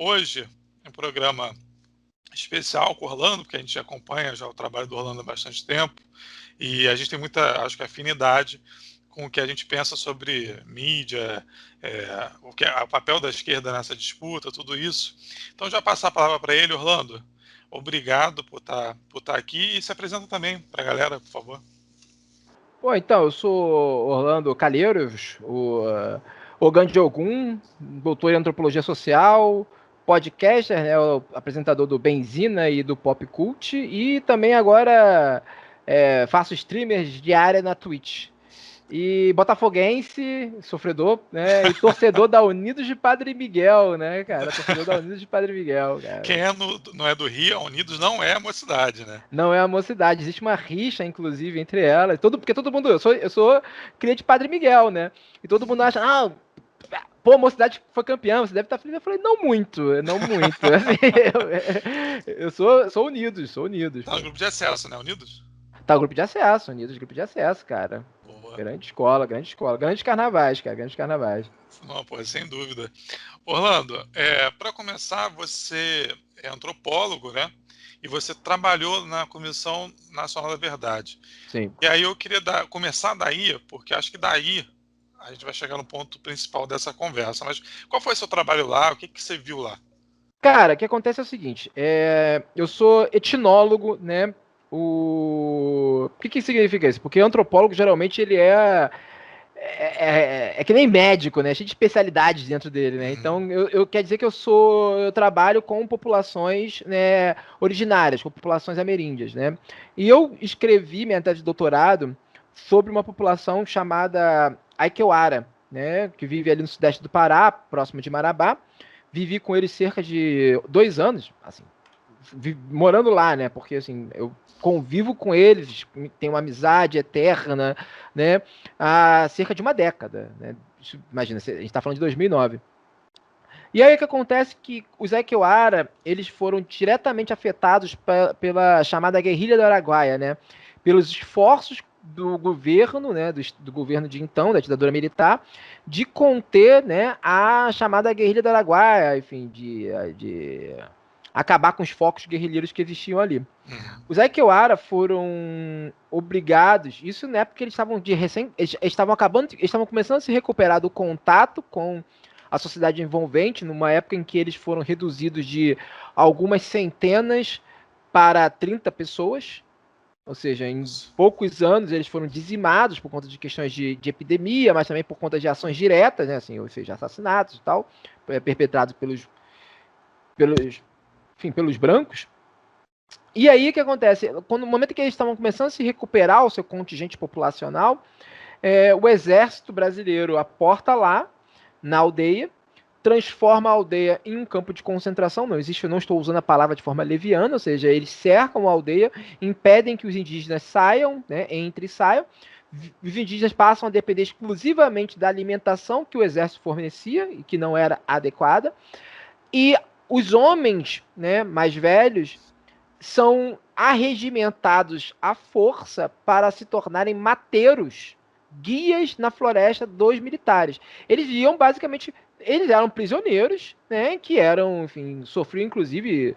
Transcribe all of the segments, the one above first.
hoje é um programa especial com o Orlando, porque a gente acompanha já o trabalho do Orlando há bastante tempo, e a gente tem muita, acho que, afinidade com o que a gente pensa sobre mídia, o papel da esquerda nessa disputa, tudo isso. Então, já passar a palavra para ele, Orlando. Obrigado por estar aqui e se apresenta também para a galera, por favor. Bom, então, eu sou Orlando Calheiros, o Gandhi Ogum, doutor em antropologia social, podcaster, né, o apresentador do Benzina e do Pop Cult, e também agora faço streamers diária na Twitch. E botafoguense, sofredor, né? E torcedor da Unidos de Padre Miguel, né, cara? Torcedor da Unidos de Padre Miguel, cara. Quem não é do Rio, a Unidos não é a mocidade, né? Não é a mocidade, existe uma rixa, inclusive, entre elas. Porque todo mundo. Eu sou cria de Padre Miguel, né? E todo mundo acha, pô, a mocidade foi campeã, você deve estar feliz. Eu falei, não muito, não muito. Assim, eu sou Unidos, sou Unidos. Tá no grupo de acesso, né? Unidos? Tá o grupo de acesso, Unidos, grupo de acesso, cara. Boa. Grande escola, grande escola. Grandes carnavais, cara, grandes carnavais. Não, pô, sem dúvida. Orlando, para começar, você é antropólogo, né? E você trabalhou na Comissão Nacional da Verdade. Sim. E aí eu queria começar daí, porque acho que daí a gente vai chegar no ponto principal dessa conversa. Mas qual foi o seu trabalho lá? O que você viu lá? Cara, o que acontece é o seguinte, eu sou etnólogo, né? O que significa isso? Porque antropólogo, geralmente, ele é que nem médico, né? Cheio de especialidades dentro dele, né? Então, eu quer dizer que eu trabalho com populações, né, originárias, com populações ameríndias, né? E eu escrevi minha tese de doutorado sobre uma população chamada Aikeuara, né? Que vive ali no sudeste do Pará, próximo de Marabá. Vivi com eles cerca de 2 anos, assim, morando lá, né? Porque, assim, eu convivo com eles, tenho uma amizade eterna, né? Há cerca de uma década, né? Imagina, a gente está falando de 2009. E aí o que acontece é que os Aikeuara, eles foram diretamente afetados pela chamada guerrilha do Araguaia, né? Pelos esforços do governo, né, do governo de então, da ditadura militar, de conter, né, a chamada guerrilha do Araguaia, enfim, de acabar com os focos guerrilheiros que existiam ali. Os Aikeuara foram obrigados, isso na época eles estavam eles estavam começando a se recuperar do contato com a sociedade envolvente, numa época em que eles foram reduzidos de algumas centenas para 30 pessoas, ou seja, em poucos anos eles foram dizimados por conta de questões de epidemia, mas também por conta de ações diretas, né, assim, ou seja, assassinatos e tal, perpetrados pelos brancos. E aí o que acontece? No momento que eles estavam começando a se recuperar o seu contingente populacional, o exército brasileiro aporta lá na aldeia, transforma a aldeia em um campo de concentração. Não existe, eu não estou usando a palavra de forma leviana, ou seja, eles cercam a aldeia, impedem que os indígenas saiam, né, entrem e saiam. Os indígenas passam a depender exclusivamente da alimentação que o exército fornecia e que não era adequada. E os homens, né, mais velhos são arregimentados à força para se tornarem mateiros, guias na floresta dos militares. Eles iam basicamente, eles eram prisioneiros, né, que eram, enfim, sofriam inclusive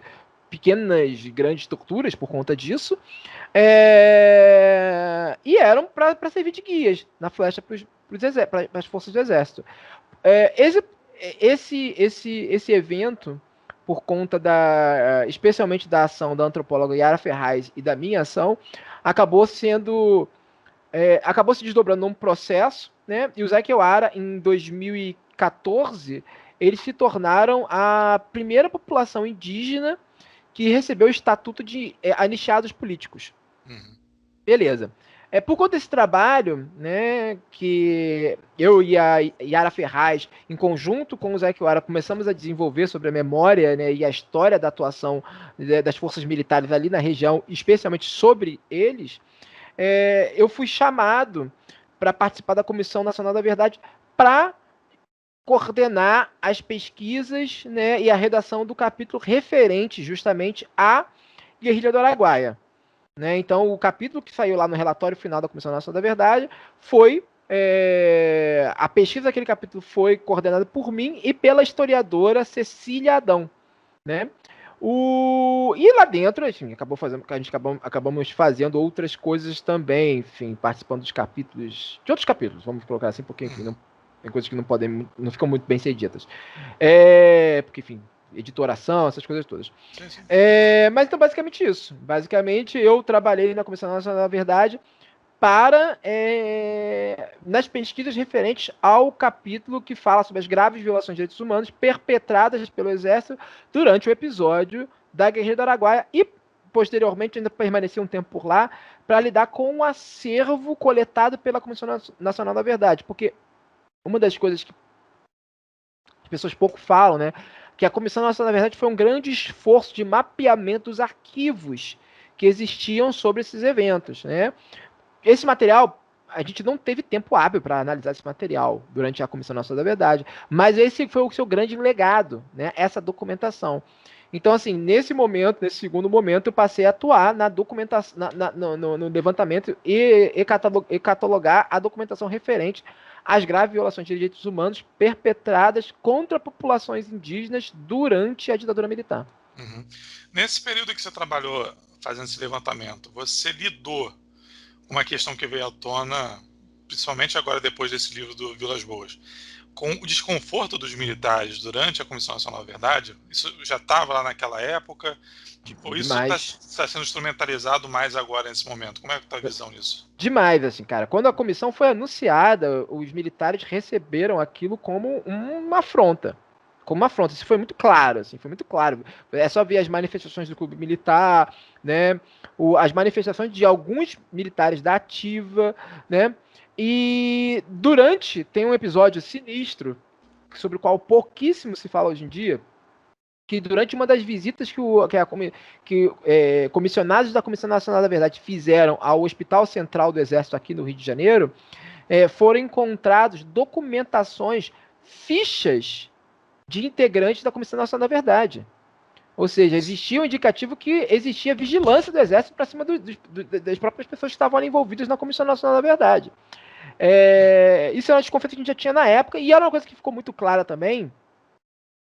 pequenas, grandes torturas por conta disso, e eram para servir de guias na floresta para as forças do exército. Esse evento, por conta especialmente da ação da antropóloga Yara Ferraz e da minha ação, acabou se desdobrando num processo, né? E os Aikeuara, em 2014, eles se tornaram a primeira população indígena que recebeu o estatuto de anistiados políticos. Beleza. Por conta desse trabalho, né, que eu e a Yara Ferraz, em conjunto com o Zé Kiwara, começamos a desenvolver sobre a memória, né, e a história da atuação, né, das forças militares ali na região, especialmente sobre eles, eu fui chamado para participar da Comissão Nacional da Verdade para coordenar as pesquisas, né, e a redação do capítulo referente justamente à guerrilha do Araguaia. Né? Então, o capítulo que saiu lá no relatório final da Comissão Nacional da Verdade foi... a pesquisa daquele capítulo foi coordenada por mim e pela historiadora Cecília Adão. né? E lá dentro, enfim, acabamos fazendo outras coisas também, enfim, participando de outros capítulos, vamos colocar assim, porque, enfim, Uhum. tem coisas que não ficam muito bem ser ditas. Porque, enfim, editoração, essas coisas todas. Sim, sim. Mas então, basicamente isso. Basicamente, eu trabalhei na Comissão Nacional da Verdade nas pesquisas referentes ao capítulo que fala sobre as graves violações de direitos humanos perpetradas pelo Exército durante o episódio da Guerrilha do Araguaia e, posteriormente, ainda permaneci um tempo por lá para lidar com o acervo coletado pela Comissão Nacional da Verdade, porque uma das coisas que as pessoas pouco falam, né, que a Comissão Nacional da Verdade foi um grande esforço de mapeamento dos arquivos que existiam sobre esses eventos, né? Esse material, a gente não teve tempo hábil para analisar esse material durante a Comissão Nacional da Verdade, mas esse foi o seu grande legado, né? Essa documentação. Então, assim, nesse segundo momento, eu passei a atuar na documentação, no levantamento e catalogar a documentação referente às graves violações de direitos humanos perpetradas contra populações indígenas durante a ditadura militar. Uhum. Nesse período que você trabalhou fazendo esse levantamento, você lidou com uma questão que veio à tona, principalmente agora depois desse livro do Vilas Boas, com o desconforto dos militares durante a Comissão Nacional da Verdade? Isso já estava lá naquela época? Ou isso está Demais. sendo instrumentalizado mais agora nesse momento? Como é que está a visão nisso? Demais, assim, cara. Quando a comissão foi anunciada, os militares receberam aquilo como uma afronta. Como uma afronta. Isso foi muito claro, assim, foi muito claro. É só ver as manifestações do clube militar, né? As manifestações de alguns militares da ativa, né? E tem um episódio sinistro, sobre o qual pouquíssimo se fala hoje em dia, que durante uma das visitas que comissionados da Comissão Nacional da Verdade fizeram ao Hospital Central do Exército aqui no Rio de Janeiro, foram encontrados documentações, fichas de integrantes da Comissão Nacional da Verdade. Ou seja, existia um indicativo que existia vigilância do Exército para cima das próprias pessoas que estavam ali envolvidas na Comissão Nacional da Verdade. Isso era um desconforto que a gente já tinha na época, e era uma coisa que ficou muito clara também,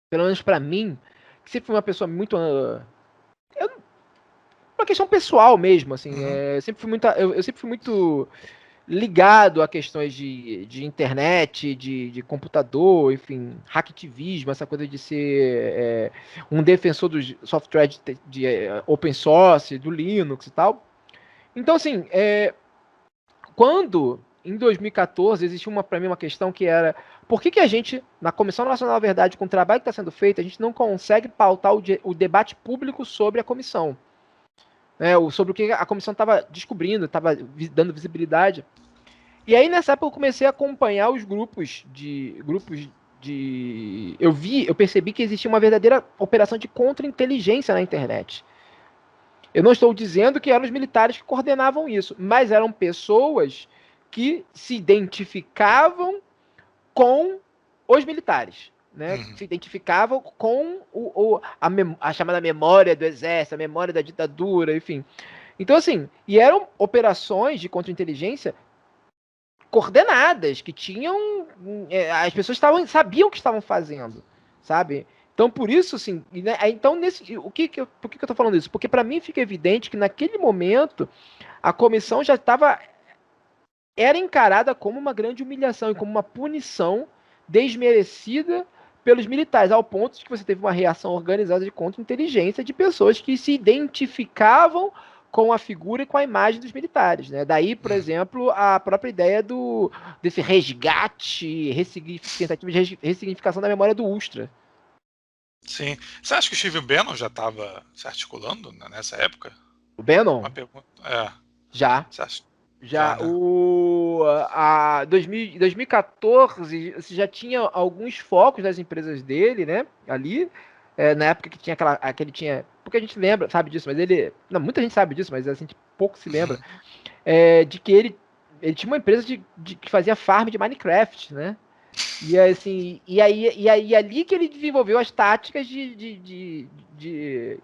pelo menos para mim, que sempre fui uma pessoa muito uma questão pessoal mesmo, assim. Uhum. Eu sempre fui muito ligado a questões de internet, de computador, enfim, hacktivismo, essa coisa de ser um defensor dos software de open source, do Linux e tal. Então, assim, quando em 2014 existia para mim uma questão que era por que a gente, na Comissão Nacional da Verdade, com o trabalho que está sendo feito, a gente não consegue pautar o debate público sobre a comissão? Sobre o que a comissão estava descobrindo, estava dando visibilidade. E aí, nessa época, eu comecei a acompanhar os grupos de. Eu percebi que existia uma verdadeira operação de contra-inteligência na internet. Eu não estou dizendo que eram os militares que coordenavam isso, mas eram pessoas que se identificavam com os militares, né? Uhum. Se identificavam com a chamada memória do exército, a memória da ditadura, enfim. Então, assim, e eram operações de contra-inteligência coordenadas, que tinham. As pessoas sabiam o que estavam fazendo, sabe? Então, por isso, assim. Né, então, por que eu tô falando isso? Porque, para mim, fica evidente que, naquele momento, a comissão já estava. Era encarada como uma grande humilhação e como uma punição desmerecida pelos militares, ao ponto de que você teve uma reação organizada de contra-inteligência de pessoas que se identificavam com a figura e com a imagem dos militares, né? Daí, por Uhum. exemplo, a própria ideia desse resgate, tentativa de ressignificação da memória do Ustra. Sim. Você acha que o Steve Bannon já estava se articulando nessa época? O Bannon? Uma pergunta. Já. Você acha? Já, Já. né? 2014 você já tinha alguns focos das empresas dele, né? Ali. Na época que tinha aquele tinha. Porque a gente lembra, sabe disso, mas ele. Não, muita gente sabe disso, mas a gente pouco se lembra. Uhum. De que ele tinha uma empresa que fazia farm de Minecraft, né? E assim, e aí ali que ele desenvolveu as táticas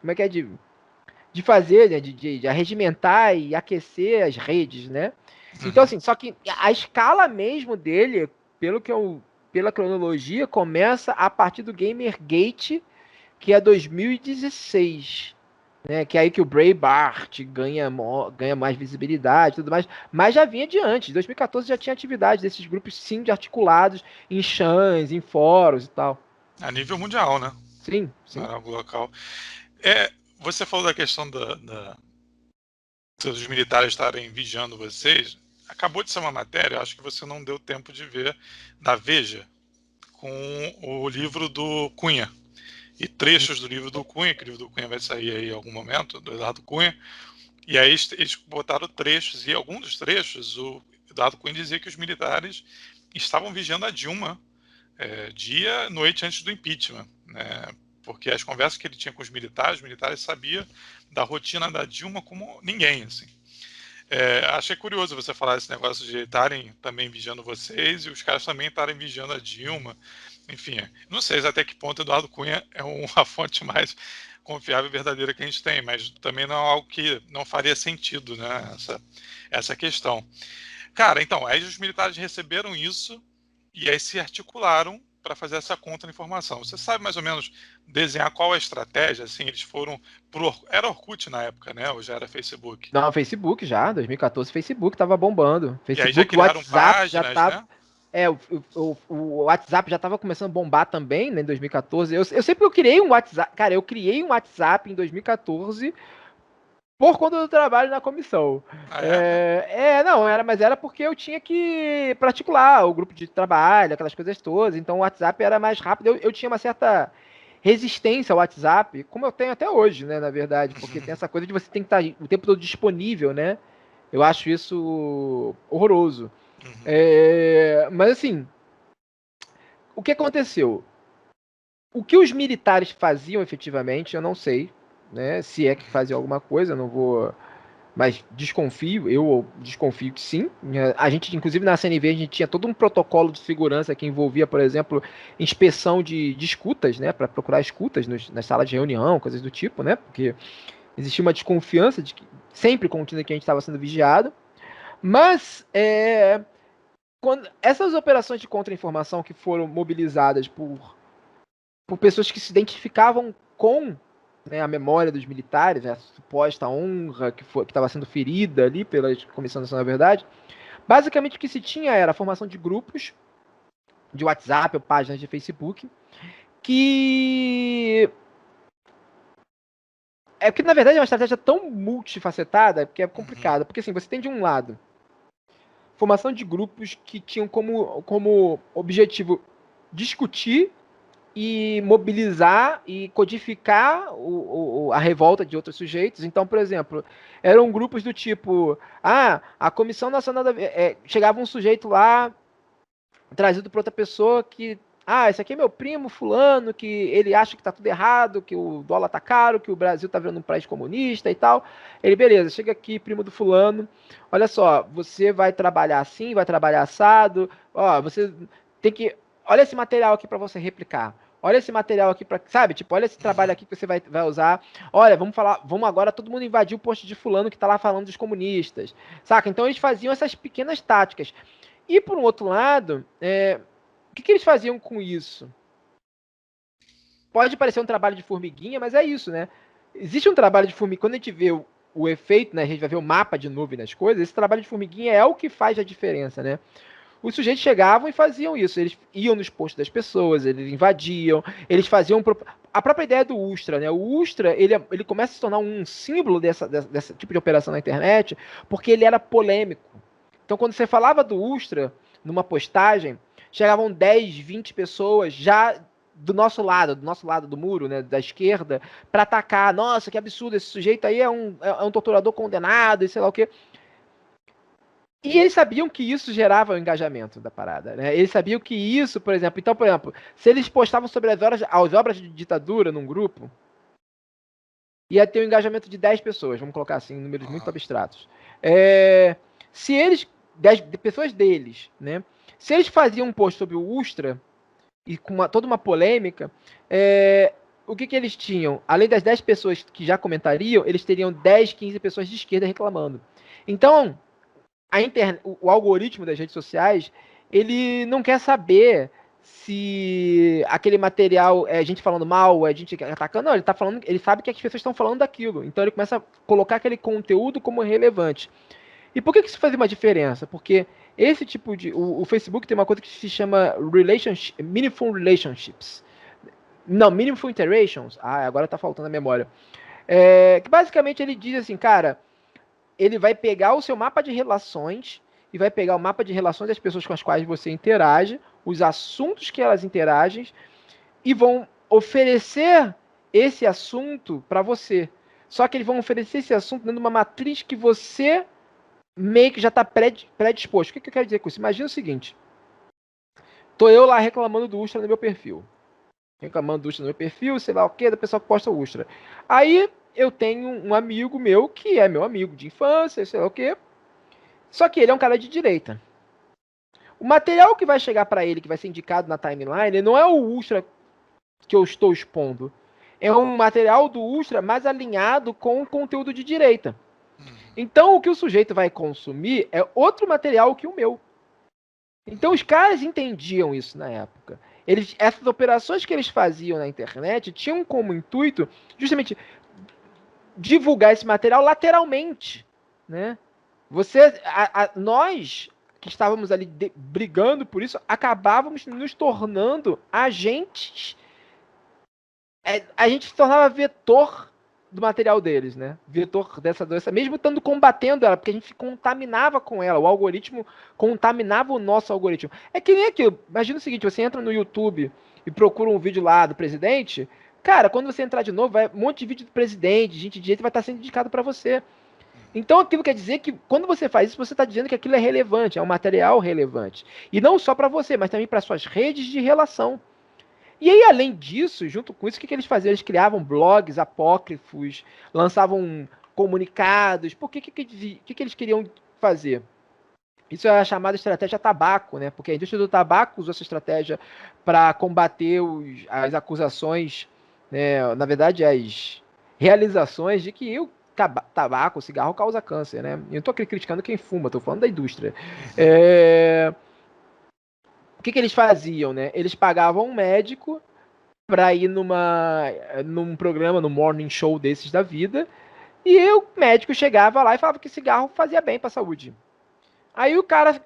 como é que é? De fazer, né, de arregimentar e aquecer as redes, né? Então, Uhum. assim, só que a escala mesmo dele, pela cronologia, começa a partir do Gamergate, que é 2016. Né, que é aí que o Breitbart ganha mais visibilidade e tudo mais, mas já vinha de antes. Em 2014 já tinha atividade desses grupos, sim, de articulados em chans, em fóruns e tal. A nível mundial, né? Sim, Não sim. era algo local. Você falou da questão dos militares estarem vigiando vocês. Acabou de ser uma matéria, acho que você não deu tempo de ver, da Veja, com o livro do Cunha. E trechos do livro do Cunha, que o livro do Cunha vai sair aí em algum momento, do Eduardo Cunha. E aí eles botaram trechos, e alguns dos trechos, o Eduardo Cunha dizia que os militares estavam vigiando a Dilma dia, noite antes do impeachment, né? Porque as conversas que ele tinha com os militares sabiam da rotina da Dilma como ninguém, assim. Achei curioso você falar esse negócio de estarem também vigiando vocês e os caras também estarem vigiando a Dilma. Enfim, não sei até que ponto Eduardo Cunha é uma fonte mais confiável e verdadeira que a gente tem, mas também não é algo que não faria sentido, né? Essa questão. Cara, então, aí os militares receberam isso e aí se articularam para fazer essa contra-informação. Você sabe mais ou menos desenhar qual é a estratégia? Assim, eles foram era Orkut na época, né? Ou já era Facebook? Não, Facebook já, 2014 Facebook tava bombando. E aí já Facebook, criaram WhatsApp já páginas, tava. né? O WhatsApp já tava começando a bombar também, né, em 2014. Eu sempre eu criei um WhatsApp. Cara, eu criei um WhatsApp em 2014 por conta do trabalho na comissão. Ah, é? Não, mas era porque eu tinha que particular o grupo de trabalho, aquelas coisas todas. Então o WhatsApp era mais rápido. Eu tinha uma certa resistência ao WhatsApp, como eu tenho até hoje, né, na verdade, porque tem essa coisa de você tem que estar o tempo todo disponível, né? Eu acho isso horroroso. Mas assim, o que aconteceu? O que os militares faziam efetivamente, eu não sei, né? Se é que faziam alguma coisa, eu não vou. Mas desconfio, eu desconfio que sim. A gente, inclusive na CNV, a gente tinha todo um protocolo de segurança que envolvia, por exemplo, inspeção de escutas, né? Para procurar escutas nas salas de reunião, coisas do tipo, né? Porque existia uma desconfiança de que sempre contínua que a gente estava sendo vigiado. Mas quando essas operações de contra-informação que foram mobilizadas por pessoas que se identificavam com, né, a memória dos militares, a suposta honra que estava sendo ferida ali pela Comissão Nacional da Verdade, basicamente o que se tinha era a formação de grupos de WhatsApp ou páginas de Facebook que que na verdade é uma estratégia tão multifacetada que é complicada, porque assim, você tem de um lado formação de grupos que tinham como objetivo discutir e mobilizar e codificar a revolta de outros sujeitos. Então, por exemplo, eram grupos do tipo: a Comissão Nacional da. Chegava um sujeito lá, trazido por outra pessoa que. Esse aqui é meu primo fulano, que ele acha que tá tudo errado, que o dólar tá caro, que o Brasil tá virando um país comunista e tal. Ele, beleza, chega aqui, primo do fulano. Olha só, você vai trabalhar assim, vai trabalhar assado. Ó, você tem que. Olha esse material aqui para você replicar. Olha esse material aqui para, sabe? Tipo, olha esse trabalho aqui que você vai usar. Olha, vamos agora todo mundo invadir o posto de fulano que tá lá falando dos comunistas. Saca? Então eles faziam essas pequenas táticas. E por um outro lado, o que eles faziam com isso? Pode parecer um trabalho de formiguinha, mas é isso, né? Existe um trabalho de formiguinha. Quando a gente vê o efeito, né? A gente vai ver o mapa de nuvem nas coisas. Esse trabalho de formiguinha é o que faz a diferença, né? Os sujeitos chegavam e faziam isso. Eles iam nos postos das pessoas, eles invadiam, eles faziam. A própria ideia do Ustra, né? O Ustra, ele começa a se tornar um símbolo desse tipo de operação na internet, porque ele era polêmico. Então, quando você falava do Ustra numa postagem, chegavam 10, 20 pessoas já do nosso lado do muro, né, da esquerda, para atacar. Nossa, que absurdo, esse sujeito aí é um torturador condenado e sei lá o quê. E eles sabiam que isso gerava o engajamento da parada, né? Eles sabiam que isso, por exemplo... Então, por exemplo, se eles postavam sobre as obras de ditadura num grupo, ia ter um engajamento de 10 pessoas, vamos colocar assim, números muito abstratos. Se eles... 10 pessoas deles, né? Se eles faziam um post sobre o Ustra, e com toda uma polêmica, o que eles tinham? Além das 10 pessoas que já comentariam, eles teriam 10, 15 pessoas de esquerda reclamando. Então... o algoritmo das redes sociais, ele não quer saber se aquele material é gente falando mal, é gente atacando. Não, ele tá falando, ele sabe que as pessoas estão falando daquilo. Então ele começa a colocar aquele conteúdo como relevante. E por que isso faz uma diferença? Porque esse tipo de. O Facebook tem uma coisa que se chama Meaningful Relationships. Não, Meaningful Interactions. Ah, agora tá faltando a memória. Que basicamente ele diz assim, cara, ele vai pegar o seu mapa de relações e vai pegar o mapa de relações das pessoas com as quais você interage, os assuntos que elas interagem, e vão oferecer esse assunto para você. Só que eles vão oferecer esse assunto dentro de uma matriz que você meio que já está predisposto. O que eu quero dizer com isso? Imagina o seguinte: tô eu lá reclamando do Ustra no meu perfil. Reclamando do Ustra no meu perfil, sei lá o que, da pessoa que posta o Ustra. Aí eu tenho um amigo meu que é meu amigo de infância, sei lá o que. Só que ele é um cara de direita. O material que vai chegar para ele, que vai ser indicado na timeline, não é o Ustra que eu estou expondo. É um material do Ustra mais alinhado com o conteúdo de direita. Então, o que o sujeito vai consumir é outro material que o meu. Então, os caras entendiam isso na época. Essas operações que eles faziam na internet tinham como intuito justamente divulgar esse material lateralmente, né? Nós que estávamos ali brigando por isso, acabávamos nos tornando agentes. A gente se tornava vetor do material deles, né? Vetor dessa doença, mesmo estando combatendo ela, porque a gente se contaminava com ela, o algoritmo contaminava o nosso algoritmo. É que nem aquilo, imagina o seguinte, você entra no YouTube e procura um vídeo lá do presidente, cara, quando você entrar de novo, vai um monte de vídeo do presidente, gente de direita vai estar sendo indicado para você. Então aquilo quer dizer que quando você faz isso, você está dizendo que aquilo é relevante, é um material relevante. E não só para você, mas também para suas redes de relação. E aí, além disso, junto com isso, o que eles faziam? Eles criavam blogs apócrifos, lançavam comunicados. Por que eles queriam fazer? Isso é a chamada estratégia tabaco, né? Porque a indústria do tabaco usou essa estratégia para combater as acusações, né? Na verdade, as realizações de que o tabaco, o cigarro causa câncer, né? Eu não estou criticando quem fuma, estou falando da indústria. O que eles faziam, né? Eles pagavam um médico para ir num programa, no morning show desses da vida, e o médico chegava lá e falava que cigarro fazia bem para a saúde. Aí o cara,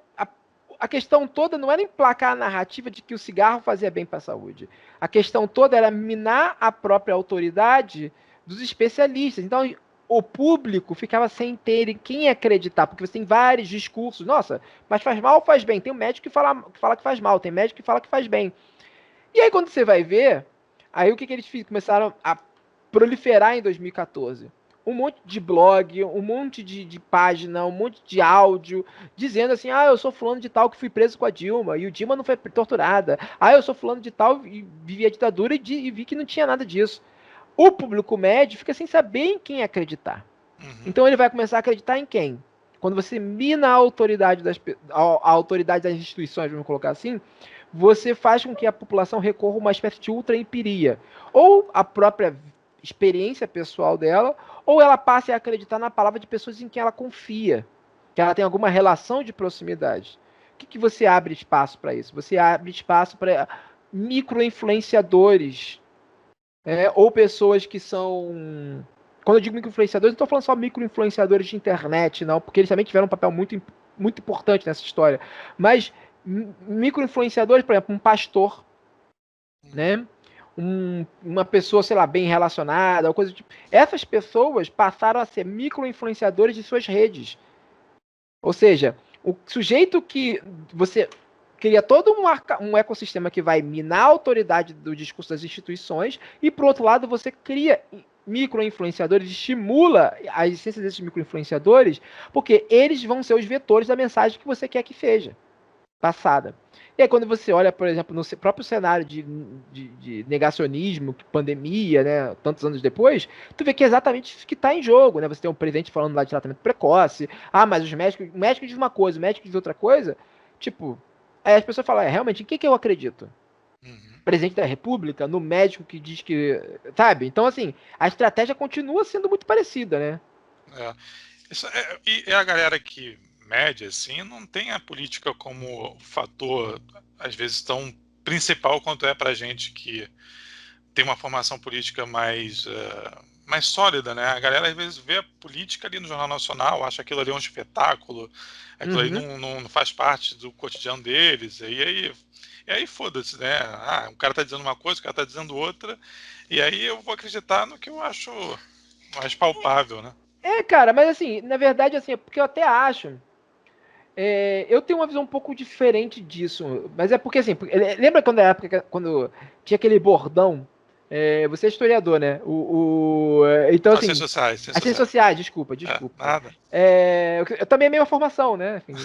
a questão toda não era emplacar a narrativa de que o cigarro fazia bem para a saúde. A questão toda era minar a própria autoridade dos especialistas. Então o público ficava sem ter em quem acreditar, porque você tem vários discursos. Nossa, mas faz mal ou faz bem? Tem um médico que fala que faz mal, tem médico que fala que faz bem. E aí, quando você vai ver, aí o que eles começaram a proliferar em 2014? Um monte de blog, um monte de página, um monte de áudio, dizendo assim, eu sou fulano de tal que fui preso com a Dilma, e o Dilma não foi torturada. Eu sou fulano de tal e vivi a ditadura e vi que não tinha nada disso. O público médio fica sem saber em quem acreditar. Então ele vai começar a acreditar em quem? Quando você mina a autoridade das instituições, vamos colocar assim, você faz com que a população recorra a uma espécie de ultra-empiria. Ou a própria experiência pessoal dela, ou ela passe a acreditar na palavra de pessoas em quem ela confia, que ela tem alguma relação de proximidade. O que você abre espaço para isso? Você abre espaço para micro-influenciadores, ou pessoas que são... Quando eu digo micro-influenciadores, não estou falando só micro-influenciadores de internet, não, porque eles também tiveram um papel muito, muito importante nessa história. Mas micro-influenciadores, por exemplo, um pastor, né? Uma pessoa, sei lá, bem relacionada, coisa do tipo. Essas pessoas passaram a ser micro-influenciadores de suas redes. Ou seja, o sujeito que você cria todo um ecossistema que vai minar a autoridade do discurso das instituições e, por outro lado, você cria micro-influenciadores, estimula a existência desses micro-influenciadores, porque eles vão ser os vetores da mensagem que você quer que seja passada. E aí, quando você olha, por exemplo, no próprio cenário de negacionismo, pandemia, né, tantos anos depois, tu vê que é exatamente isso que está em jogo, né? Você tem um presidente falando lá de tratamento precoce, mas o médico diz uma coisa, o médico diz outra coisa, tipo, aí as pessoas falam, realmente, em que eu acredito? Presidente da República, no médico que diz que, sabe? Então, assim, a estratégia continua sendo muito parecida, né? E a galera que mede, assim, não tem a política como fator, às vezes, tão principal quanto é pra gente que tem uma formação política mais sólida, né? A galera às vezes vê a política ali no Jornal Nacional, acha aquilo ali um espetáculo, aquilo ali não faz parte do cotidiano deles, e aí foda-se, né? Um cara tá dizendo uma coisa, o cara tá dizendo outra, e aí eu vou acreditar no que eu acho mais palpável, né? Cara, mas assim, na verdade, assim, é porque eu até acho. Eu tenho uma visão um pouco diferente disso, mas é porque assim, lembra quando a época quando tinha aquele bordão? Você é historiador, né? Então As assim, ciências sociais, as ciências ciências sociais. sociais, desculpa. Nada. Eu também é a mesma formação, né? Enfim,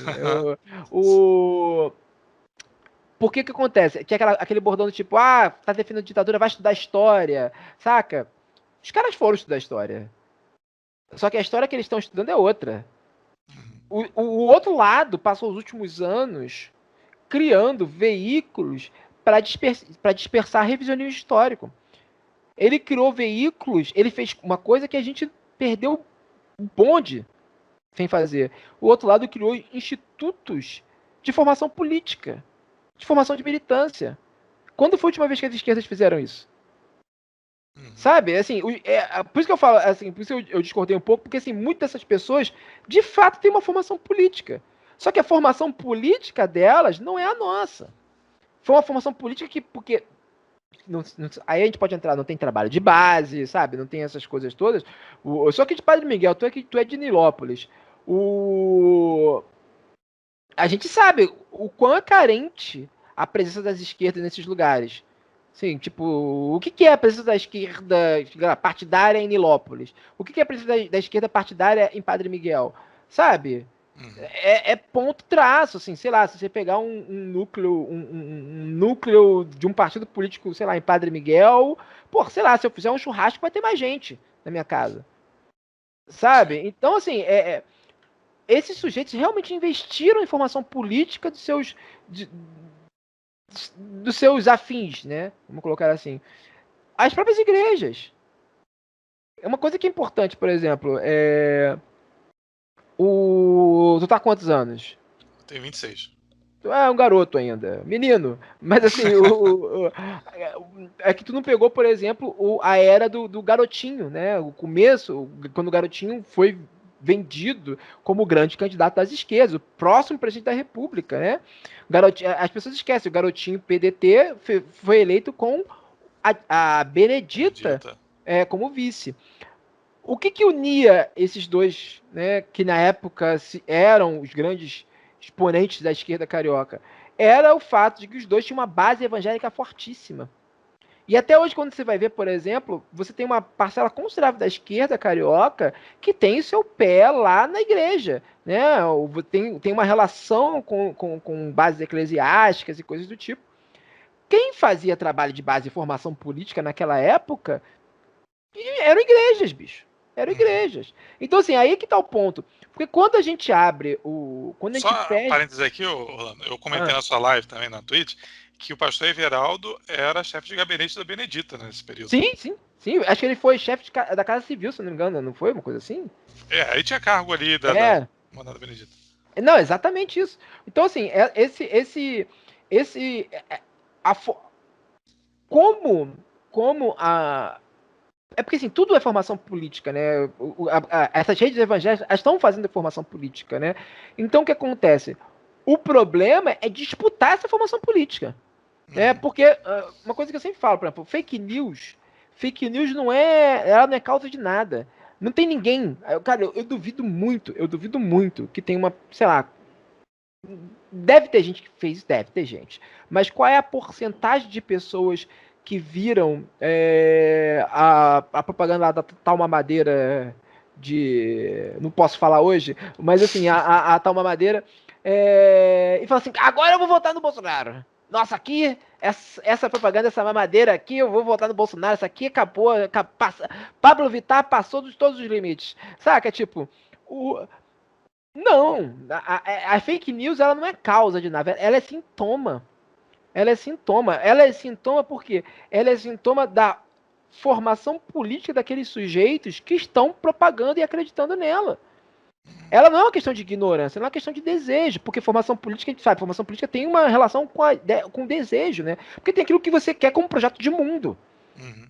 por que que acontece? Tinha aquele bordão do tipo, tá defendendo ditadura, vai estudar história, saca? Os caras foram estudar história. Só que a história que eles estão estudando é outra. O outro lado passou os últimos anos criando veículos para dispersar revisionismo histórico. Ele criou veículos, ele fez uma coisa que a gente perdeu o bonde sem fazer. O outro lado criou institutos de formação política, de formação de militância. Quando foi a última vez que as esquerdas fizeram isso? Sabe, assim, por isso que eu falo, assim, por isso eu discordei um pouco, porque assim, muitas dessas pessoas, de fato, têm uma formação política. Só que a formação política delas não é a nossa. Foi uma formação política porque aí a gente pode entrar, não tem trabalho de base, sabe? Não tem essas coisas todas. Eu sou aqui de Padre Miguel, tu é de Nilópolis. A gente sabe o quão é carente a presença das esquerdas nesses lugares. Sim, tipo, o que é a presença da esquerda partidária em Nilópolis? O que é a presença da esquerda partidária em Padre Miguel? Sabe? É ponto traço, assim, sei lá, se você pegar um núcleo de um partido político, sei lá, em Padre Miguel, pô, sei lá, se eu fizer um churrasco vai ter mais gente na minha casa. Sabe? Então, assim, esses sujeitos realmente investiram em formação política dos seus afins, né? Vamos colocar assim. As próprias igrejas. É uma coisa que é importante, por exemplo, tu tá há quantos anos? Tenho 26. Tu é um garoto ainda, menino. Mas assim, é que tu não pegou, por exemplo, a era do garotinho, né? O começo, quando o garotinho foi vendido como grande candidato das esquerdas, o próximo presidente da República, né? As pessoas esquecem, o garotinho PDT foi eleito com a Benedita como vice. O que unia esses dois, né, que na época eram os grandes exponentes da esquerda carioca? Era o fato de que os dois tinham uma base evangélica fortíssima. E até hoje, quando você vai ver, por exemplo, você tem uma parcela considerável da esquerda carioca que tem o seu pé lá na igreja, né? Tem uma relação com bases eclesiásticas e coisas do tipo. Quem fazia trabalho de base e formação política naquela época eram igrejas, bicho. Eram igrejas. Então, assim, aí que tá o ponto. Porque quando a gente abre o. Quando a gente Só pede. parênteses aqui, Orlando, eu comentei na sua live também na Twitch que o pastor Everaldo era chefe de gabinete da Benedita nesse período. Sim, sim, sim. Acho que ele foi chefe da Casa Civil, se não me engano, não foi? Uma coisa assim? Aí tinha cargo ali da É. mandada Benedita. Não, exatamente isso. Então, assim, esse. A, como a. É porque assim, tudo é formação política, né? Essas redes evangélicas estão fazendo formação política, né? Então o que acontece? O problema é disputar essa formação política. Né? Porque uma coisa que eu sempre falo, por exemplo, fake news ela não é causa de nada. Não tem ninguém. Cara, eu duvido muito que tem uma, sei lá, deve ter gente que fez isso, deve ter gente. Mas qual é a porcentagem de pessoas que viram a propaganda lá da tal mamadeira de. Não posso falar hoje, mas assim, a tal mamadeira. E fala assim: agora eu vou votar no Bolsonaro. Nossa, aqui, essa propaganda, essa mamadeira aqui, eu vou votar no Bolsonaro. Essa aqui acabou. Pablo Vittar passou de todos os limites. Saca? Tipo, não, a fake news ela não é causa de nada, ela é sintoma. Ela é sintoma. Ela é sintoma porque ela é sintoma da formação política daqueles sujeitos que estão propagando e acreditando nela. Ela não é uma questão de ignorância, ela é uma questão de desejo, porque formação política, a gente sabe, formação política tem uma relação com desejo, né? Porque tem aquilo que você quer como projeto de mundo. Uhum.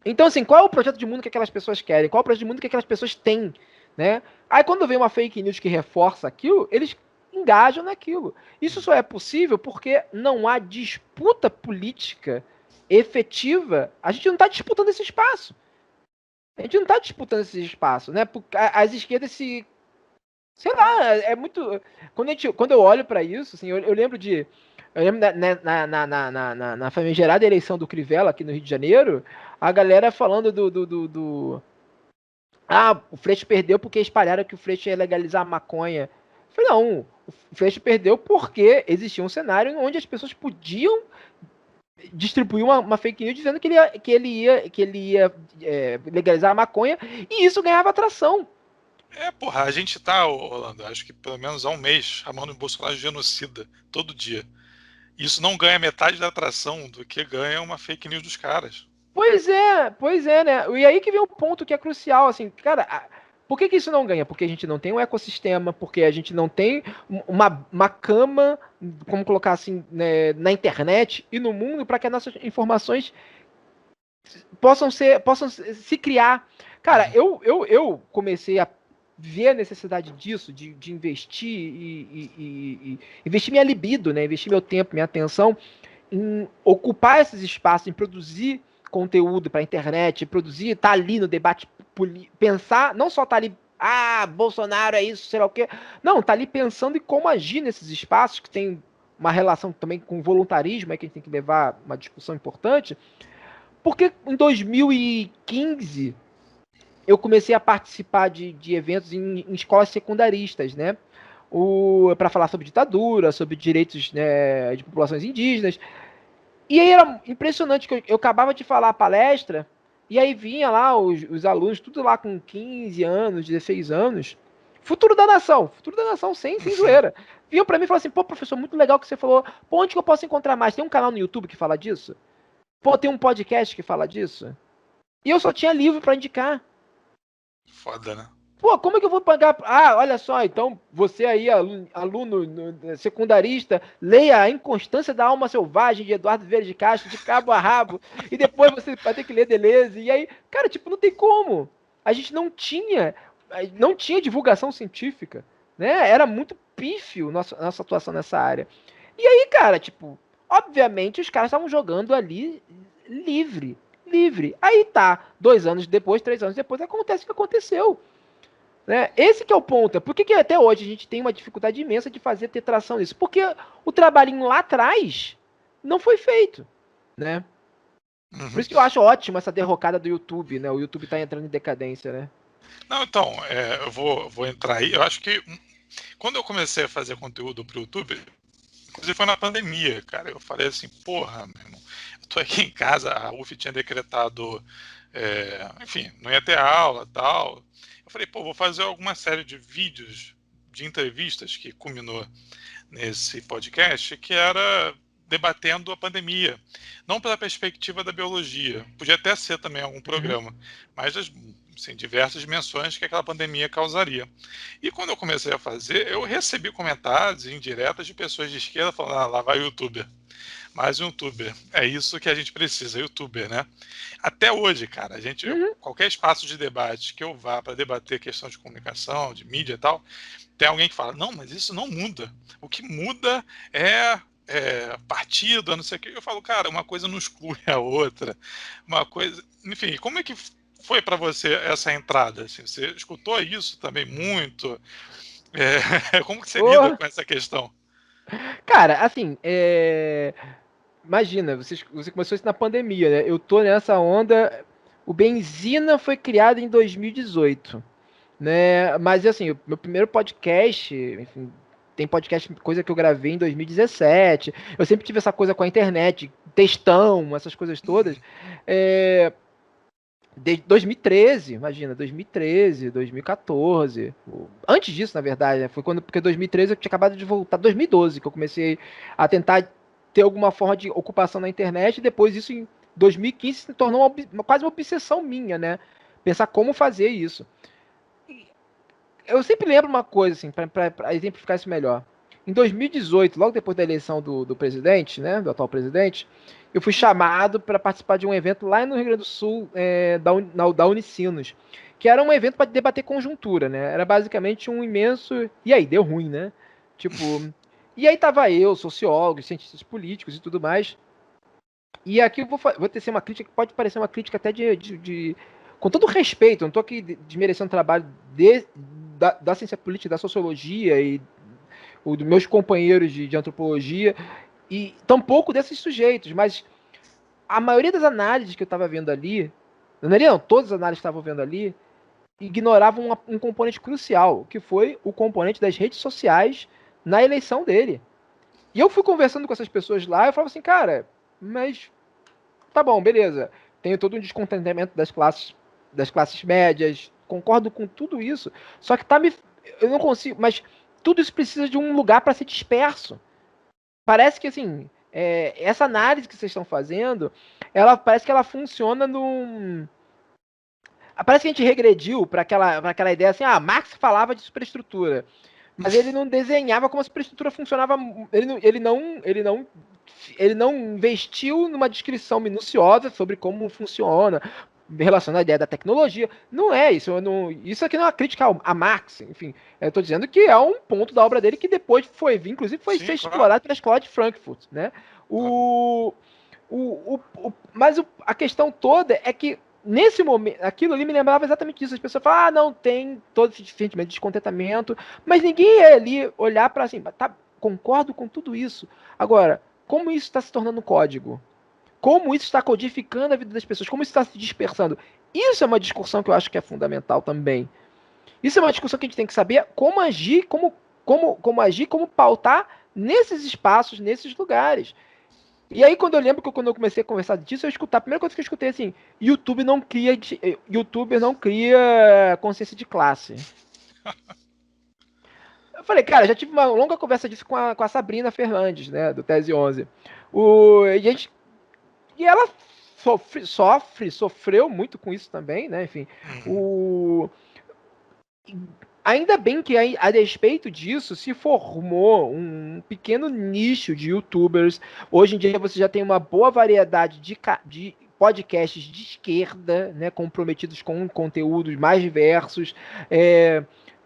Então, assim, qual é o projeto de mundo que aquelas pessoas querem? Qual é o projeto de mundo que aquelas pessoas têm, né? Aí quando vem uma fake news que reforça aquilo, eles engajam naquilo. Isso Uhum. só é possível porque não há disputa política efetiva. A gente não está disputando esse espaço. A gente não está disputando esse espaço, né? Porque as esquerdas se, sei lá, é muito. Quando eu olho para isso, assim, eu lembro de. Eu lembro na famigerada eleição do Crivella aqui no Rio de Janeiro, a galera falando Ah, o Freixo perdeu porque espalharam que o Freixo ia legalizar a maconha. Eu falei, não, o Freixo perdeu porque existia um cenário onde as pessoas podiam distribuir uma fake news dizendo que ele ia legalizar a maconha e isso ganhava atração. Porra, a gente tá, Rolando, acho que pelo menos há um mês, chamando o Bolsonaro de genocida, todo dia. Isso não ganha metade da atração do que ganha uma fake news dos caras. Pois é, né? E aí que vem o ponto que é crucial, assim, cara, por que isso não ganha? Porque a gente não tem um ecossistema, porque a gente não tem uma cama, como colocar assim, né, na internet e no mundo para que as nossas informações possam se criar. Cara, Uhum. eu comecei a ver a necessidade disso, de investir e investir minha libido, né? Investir meu tempo, minha atenção em ocupar esses espaços, em produzir conteúdo para a internet, produzir, estar ali no debate, pensar, não só estar ali, Bolsonaro é isso, sei lá o quê. Não, tá ali pensando em como agir nesses espaços que tem uma relação também com voluntarismo, que a gente tem que levar uma discussão importante. Porque em 2015 eu comecei a participar de eventos em escolas secundaristas, né? Para falar sobre ditadura, sobre direitos, né, de populações indígenas. E aí era impressionante que eu acabava de falar a palestra, e aí vinha lá os alunos, tudo lá com 15 anos, 16 anos, futuro da nação, sem zoeira. Vinham para mim e falaram assim, pô, professor, muito legal que você falou, pô, onde que eu posso encontrar mais? Tem um canal no YouTube que fala disso? Pô, tem um podcast que fala disso? E eu só tinha livro para indicar. Foda, né? Pô, como é que eu vou pagar? Olha só, então você aí, aluno secundarista, leia A Inconstância da Alma Selvagem de Eduardo Vieira de Castro, de cabo a rabo, e depois você vai ter que ler Deleuze. E aí, cara, tipo, não tem como. A gente não tinha divulgação científica, né? Era muito pífio nossa atuação nessa área. E aí, cara, tipo, obviamente os caras estavam jogando ali livre, livre. Aí tá, 2 anos depois, 3 anos depois, acontece o que aconteceu. Né? Esse que é o ponto. Por que até hoje a gente tem uma dificuldade imensa de fazer ter tração nisso? Porque o trabalhinho lá atrás não foi feito. Né? Por Uhum. isso que eu acho ótimo essa derrocada do YouTube, né? O YouTube tá entrando em decadência, né? Não, então, eu vou entrar aí. Eu acho que quando eu comecei a fazer conteúdo pro YouTube, inclusive foi na pandemia, cara, eu falei assim, porra, meu irmão, eu tô aqui em casa, a UF tinha decretado, enfim, não ia ter aula tal. Eu falei, pô, vou fazer alguma série de vídeos, de entrevistas que culminou nesse podcast, que era debatendo a pandemia, não pela perspectiva da biologia, podia até ser também algum Uhum. programa, mas assim, diversas dimensões que aquela pandemia causaria. E quando eu comecei a fazer, eu recebi comentários indiretas de pessoas de esquerda falando, lá vai o youtuber. Mais um youtuber. É isso que a gente precisa, youtuber, né? Até hoje, cara, Uhum. qualquer espaço de debate que eu vá para debater questão de comunicação, de mídia e tal, tem alguém que fala, não, mas isso não muda. O que muda partido, não sei o que. Eu falo, cara, uma coisa não exclui a outra. Uma coisa. Enfim, como é que foi para você essa entrada? Assim, você escutou isso também muito? Como que você lida Oh, com essa questão? cara, assim, imagina, você começou isso na pandemia, né? Eu tô nessa onda. O Benzina foi criado em 2018. Né? Mas assim, o meu primeiro podcast, enfim, tem podcast, coisa que eu gravei em 2017. Eu sempre tive essa coisa com a internet, textão, essas coisas todas. É, desde 2013, imagina, 2013, 2014. Antes disso, na verdade, né? Foi quando, porque 2013 eu tinha acabado de voltar, 2012 que eu comecei a tentar ter alguma forma de ocupação na internet, e depois isso em 2015 se tornou quase uma obsessão minha, né? Pensar como fazer isso. Eu sempre lembro uma coisa, assim, para exemplificar isso melhor. Em 2018, logo depois da eleição do presidente, né, do atual presidente, eu fui chamado para participar de um evento lá no Rio Grande do Sul, da Unicinos, que era um evento para debater conjuntura, né? Era basicamente um imenso. E aí, deu ruim, né? Tipo. E aí tava eu, sociólogo, cientistas políticos e tudo mais. E aqui eu vou tecer uma crítica que pode parecer uma crítica até com todo respeito, eu não estou aqui desmerecendo o trabalho da ciência política, da sociologia e dos meus companheiros de antropologia, e tampouco desses sujeitos, mas a maioria das análises que eu estava vendo ali, não, todas as análises que estavam vendo ali, ignoravam um componente crucial, que foi o componente das redes sociais na eleição dele. E eu fui conversando com essas pessoas lá, e eu falava assim, cara, mas tá bom, beleza. Tenho todo um descontentamento das classes médias, concordo com tudo isso. Só que eu não consigo, mas tudo isso precisa de um lugar para ser disperso. Parece que assim, essa análise que vocês estão fazendo, ela parece que ela funciona num. Parece que a gente regrediu para aquela ideia assim, Marx falava de superestrutura, mas ele não desenhava como a superestrutura funcionava. Ele não investiu numa descrição minuciosa sobre como funciona, relacionado à ideia da tecnologia. Não é isso. Isso aqui não é uma crítica a Marx. Enfim, eu estou dizendo que é um ponto da obra dele que depois inclusive foi ser explorado pela escola de Frankfurt, né? Mas a questão toda é que nesse momento, aquilo ali me lembrava exatamente disso. As pessoas falam, não, tem todo esse sentimento de descontentamento, mas ninguém ia ali olhar para assim, tá, concordo com tudo isso. Agora, como isso está se tornando código? Como isso está codificando a vida das pessoas? Como isso está se dispersando? Isso é uma discussão que eu acho que é fundamental também. Isso é uma discussão que a gente tem que saber como agir, como pautar nesses espaços, nesses lugares. E aí, quando eu comecei a conversar disso, a primeira coisa que eu escutei assim, YouTuber não cria consciência de classe. Eu falei, cara, já tive uma longa conversa disso com a Sabrina Fernandes, né, do Tese 11. E ela sofreu muito com isso também, né, enfim. Ainda bem que, a despeito disso, se formou um pequeno nicho de youtubers. Hoje em dia você já tem uma boa variedade de podcasts de esquerda, né, comprometidos com conteúdos mais diversos.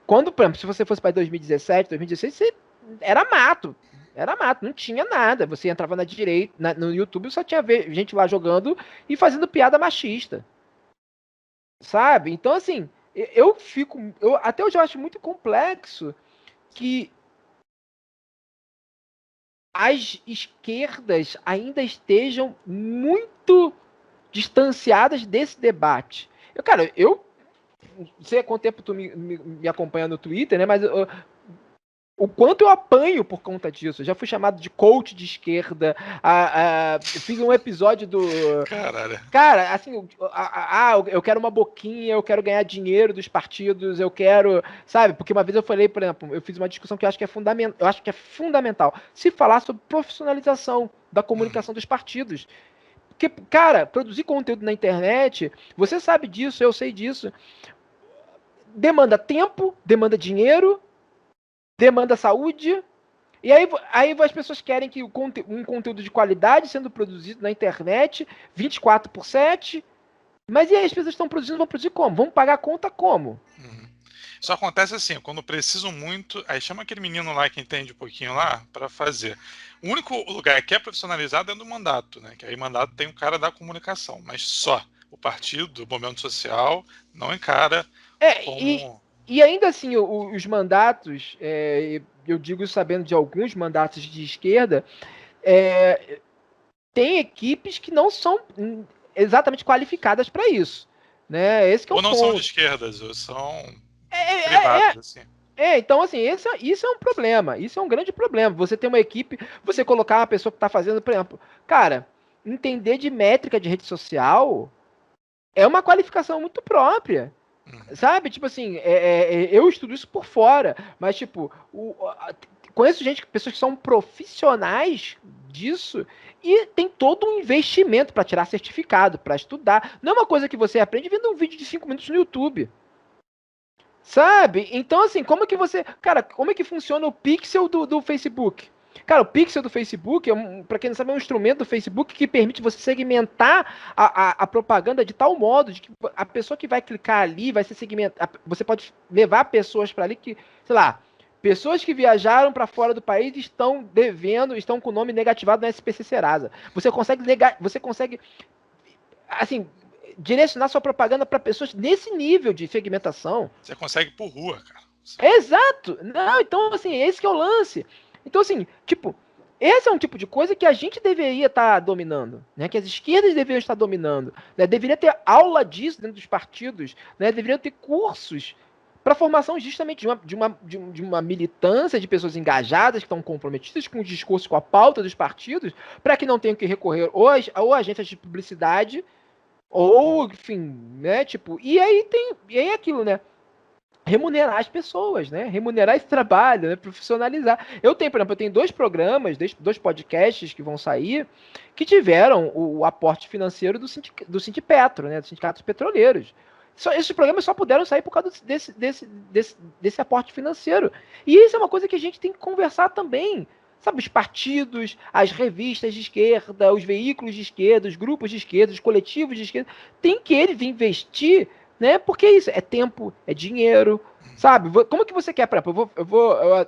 Quando, por exemplo, se você fosse para 2017, 2016, era mato. Era mato, não tinha nada. Você entrava na direita, no YouTube, só tinha gente lá jogando e fazendo piada machista. Sabe? Então, assim, até hoje eu acho muito complexo que as esquerdas ainda estejam muito distanciadas desse debate. Eu não sei há quanto tempo tu me acompanha no Twitter, né? Mas o quanto eu apanho por conta disso. Eu já fui chamado de coach de esquerda. Fiz um episódio do. Caralho. Cara, assim, eu quero uma boquinha, eu quero ganhar dinheiro dos partidos, eu quero. Sabe? Porque uma vez eu falei, por exemplo, eu fiz uma discussão que eu acho que é fundamental. Se falar sobre profissionalização da comunicação dos partidos. Porque, cara, produzir conteúdo na internet, você sabe disso, eu sei disso. Demanda tempo, demanda dinheiro, demanda saúde. E aí as pessoas querem que um conteúdo de qualidade sendo produzido na internet 24/7. Mas e aí as pessoas estão produzindo, vão produzir como? Vão pagar a conta como? Isso acontece assim, quando precisam muito, aí chama aquele menino lá que entende um pouquinho lá para fazer. O único lugar que é profissionalizado é no mandato, né? Que aí mandato tem o cara da comunicação, mas só o partido, o movimento social, não encara como... E ainda assim, os mandatos, eu digo isso sabendo de alguns mandatos de esquerda, tem equipes que não são exatamente qualificadas para isso. Né? Esse que é o ou não ponto. São de esquerdas, ou são privados, assim. Então, assim, isso é um problema. Isso é um grande problema. Você tem uma equipe, você colocar uma pessoa que está fazendo, por exemplo, cara, entender de métrica de rede social é uma qualificação muito própria. Sabe? Tipo assim, eu estudo isso por fora, mas, tipo, conheço pessoas que são profissionais disso e tem todo um investimento para tirar certificado, para estudar. Não é uma coisa que você aprende vendo um vídeo de 5 minutos no YouTube. Sabe? Então, assim, como que você... Cara, como é que funciona o pixel do Facebook? Cara, o pixel do Facebook, para quem não sabe, é um instrumento do Facebook que permite você segmentar a propaganda de tal modo de que a pessoa que vai clicar ali vai ser segmentada. Você pode levar pessoas para ali que, sei lá, pessoas que viajaram para fora do país estão devendo, estão com o nome negativado no SPC Serasa. Você consegue, assim, direcionar sua propaganda para pessoas nesse nível de segmentação. Você consegue por rua, cara. Exato! Não, então, assim, esse que é o lance. Então, assim, tipo, esse é um tipo de coisa que a gente deveria estar dominando, né? Que as esquerdas deveriam estar dominando, né? Deveria ter aula disso dentro dos partidos, né? Deveriam ter cursos para formação justamente de uma militância de pessoas engajadas, que estão comprometidas com o discurso, com a pauta dos partidos, para que não tenham que recorrer ou a agências de publicidade, ou, enfim, né? Tipo, e aí é aquilo, né? Remunerar as pessoas, né? Remunerar esse trabalho, né? Profissionalizar. Eu tenho, por exemplo, dois programas, dois podcasts que vão sair, que tiveram o aporte financeiro do Sindipetro, né? Do Sindicato dos Petroleiros. Esses programas só puderam sair por causa desse aporte financeiro. E isso é uma coisa que a gente tem que conversar também. Sabe, os partidos, as revistas de esquerda, os veículos de esquerda, os grupos de esquerda, os coletivos de esquerda, tem que eles investir, né? Porque isso é tempo, é dinheiro, sabe? Como que você quer?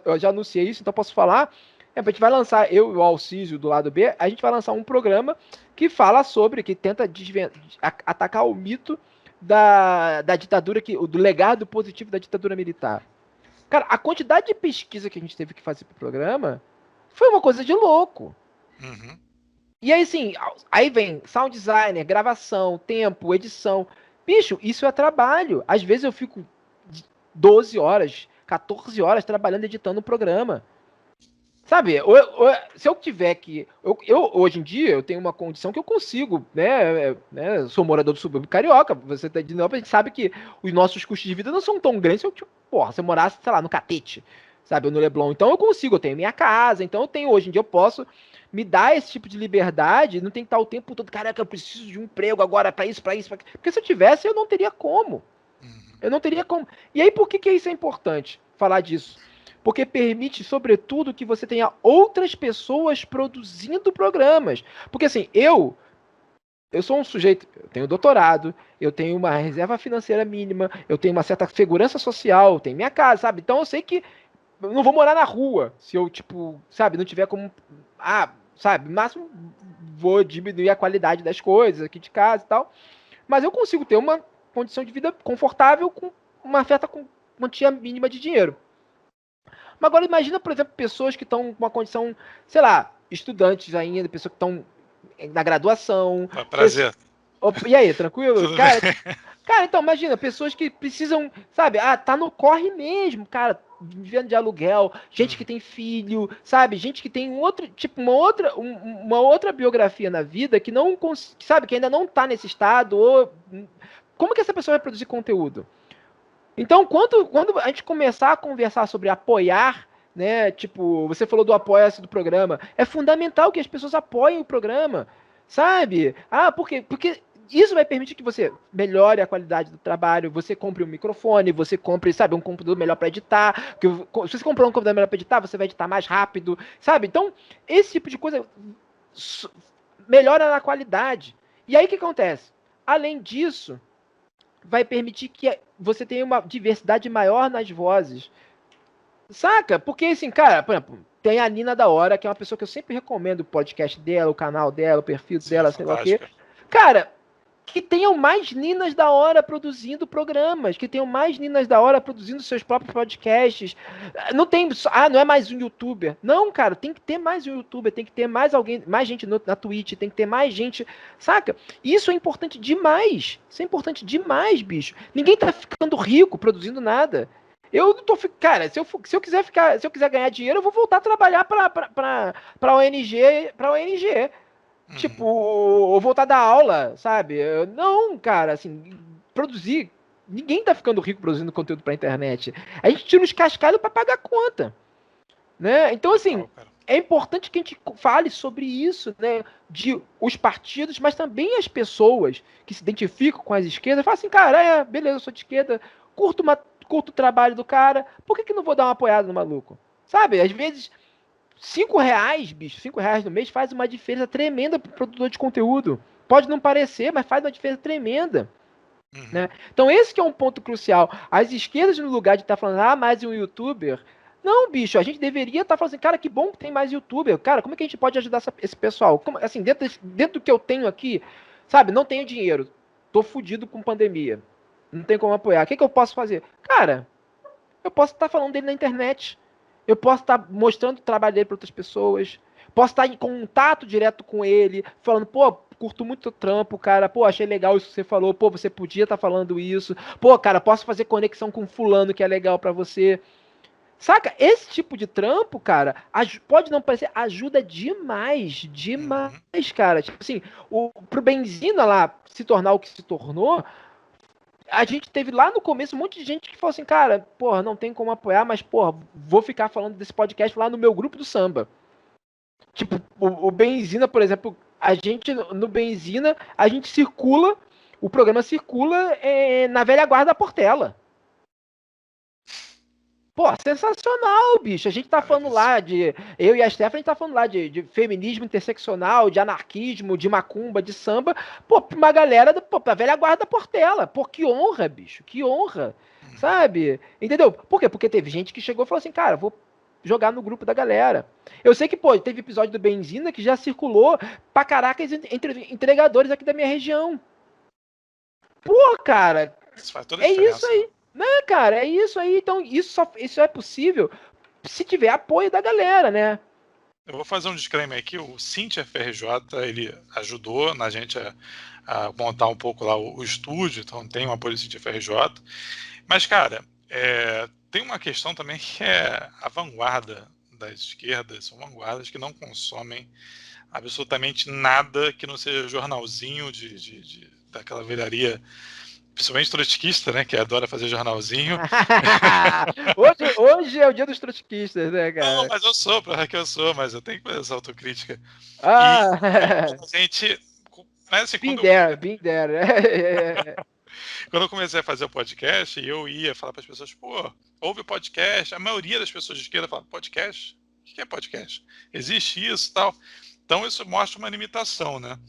Eu já anunciei isso, então posso falar. A gente vai lançar, eu e o Alcísio do lado B, a gente vai lançar um programa que fala sobre, que tenta atacar o mito da ditadura, do legado positivo da ditadura militar. Cara, a quantidade de pesquisa que a gente teve que fazer pro programa foi uma coisa de louco. Uhum. E aí, assim, aí vem sound designer, gravação, tempo, edição. Bicho, isso é trabalho. Às vezes eu fico 12 horas, 14 horas trabalhando, editando um programa. Sabe, se eu tiver que... hoje em dia, eu tenho uma condição que eu consigo, né, sou morador do subúrbio carioca, você tá de novo, a gente sabe que os nossos custos de vida não são tão grandes se eu, tipo, porra, se eu morasse, sei lá, no Catete, sabe, ou no Leblon. Então eu consigo, eu tenho minha casa, então hoje em dia eu posso me dar esse tipo de liberdade, não tem que estar o tempo todo, caraca, eu preciso de um emprego agora pra isso, porque se eu tivesse, eu não teria como. Eu não teria como. E aí, por que isso é importante, falar disso? Porque permite, sobretudo, que você tenha outras pessoas produzindo programas. Porque, assim, eu sou um sujeito, eu tenho doutorado, eu tenho uma reserva financeira mínima, eu tenho uma certa segurança social, eu tenho minha casa, sabe? Então eu sei que eu não vou morar na rua se eu, tipo, sabe, não tiver como... sabe, no máximo vou diminuir a qualidade das coisas aqui de casa e tal. Mas eu consigo ter uma condição de vida confortável com uma certa quantia mínima de dinheiro. Mas agora imagina, por exemplo, pessoas que estão com uma condição, sei lá, estudantes ainda, pessoas que estão na graduação. Prazer. E aí, tranquilo? Cara, então, imagina, pessoas que precisam, sabe, tá no corre mesmo, cara, vivendo de aluguel, gente que tem filho, sabe, gente que tem uma outra biografia na vida que não, sabe, que ainda não tá nesse estado, ou como que essa pessoa vai produzir conteúdo? Então, quando a gente começar a conversar sobre apoiar, né, tipo, você falou do apoia-se do programa, é fundamental que as pessoas apoiem o programa, sabe? Porque isso vai permitir que você melhore a qualidade do trabalho, você compre um microfone, você compre, sabe, um computador melhor para editar, se você comprar um computador melhor para editar, você vai editar mais rápido, sabe? Então, esse tipo de coisa melhora a qualidade. E aí o que acontece? Além disso, vai permitir que você tenha uma diversidade maior nas vozes. Saca? Porque, assim, cara, por exemplo, tem a Nina da Hora, que é uma pessoa que eu sempre recomendo o podcast dela, o canal dela, o perfil dela, sei lá o quê. Cara, que tenham mais Ninas da Hora produzindo programas, que tenham mais Ninas da Hora produzindo seus próprios podcasts. Não tem, não é mais um youtuber. Não, cara, tem que ter mais um youtuber, tem que ter mais alguém, mais gente na Twitch, tem que ter mais gente, saca? Isso é importante demais. Isso é importante demais, bicho. Ninguém tá ficando rico produzindo nada. Eu não tô, cara, se eu quiser ganhar dinheiro, eu vou voltar a trabalhar para ONG. Tipo, ou voltar a dar aula, sabe? Não, cara, assim, produzir. Ninguém tá ficando rico produzindo conteúdo pra internet. A gente tira os cascalhos pra pagar a conta, né? Então, assim, é importante que a gente fale sobre isso, né? De os partidos, mas também as pessoas que se identificam com as esquerdas. Falam assim, cara, beleza, eu sou de esquerda, curto curto o trabalho do cara, por que não vou dar uma apoiada no maluco? Sabe, às vezes, R$ 5, bicho, R$ 5 no mês faz uma diferença tremenda pro produtor de conteúdo. Pode não parecer, mas faz uma diferença tremenda. Né? Então esse que é um ponto crucial. As esquerdas, no lugar de estar falando, mais um youtuber, não, bicho, a gente deveria estar falando assim, cara, que bom que tem mais youtuber. Cara, como é que a gente pode ajudar esse pessoal? Como, assim, dentro do que eu tenho aqui, sabe, não tenho dinheiro, tô fudido com pandemia, não tem como apoiar. O que eu posso fazer? Cara, eu posso estar falando dele na internet, eu posso estar mostrando o trabalho dele para outras pessoas, posso estar em contato direto com ele, falando, pô, curto muito o trampo, cara, pô, achei legal isso que você falou, pô, você podia estar falando isso, pô, cara, posso fazer conexão com fulano que é legal para você. Saca? Esse tipo de trampo, cara, pode não parecer, ajuda demais, demais, cara. Tipo assim, pro Benzina lá se tornar o que se tornou, a gente teve lá no começo um monte de gente que falou assim, cara, porra, não tem como apoiar, mas, porra, vou ficar falando desse podcast lá no meu grupo do samba. Tipo, o Benzina, por exemplo, a gente, no Benzina, a gente circula, o programa circula na velha guarda da Portela. Pô, sensacional, bicho. A gente tá falando lá de. Eu e a Stephanie, a gente tá falando lá de feminismo interseccional, de anarquismo, de macumba, de samba. Pô, uma galera pra velha guarda da Portela. Pô, que honra, bicho. Que honra. Sabe? Entendeu? Por quê? Porque teve gente que chegou e falou assim, cara, vou jogar no grupo da galera. Eu sei que, pô, teve episódio do Benzina que já circulou pra caracas entre entregadores aqui da minha região. Pô, cara. Isso faz toda a diferença. É isso aí. Né, cara? É isso aí. Então, isso é possível se tiver apoio da galera, né? Eu vou fazer um disclaimer aqui. O Cintia FRJ, ele ajudou na gente a montar um pouco lá o estúdio, então tem um apoio do Cintia FRJ. Mas, cara, tem uma questão também que é a vanguarda das esquerdas, são vanguardas que não consomem absolutamente nada que não seja jornalzinho daquela velharia, principalmente trotskista, né, que adora fazer jornalzinho. hoje é o dia dos trotskistas, né, cara? Não, mas eu sou, pra que eu sou, mas eu tenho que fazer essa autocrítica. E a gente... Assim, been there. Quando eu comecei a fazer o podcast, eu ia falar para as pessoas, pô, ouve o podcast. A maioria das pessoas de esquerda fala, podcast? O que é podcast? Existe isso e tal. Então isso mostra uma limitação, né?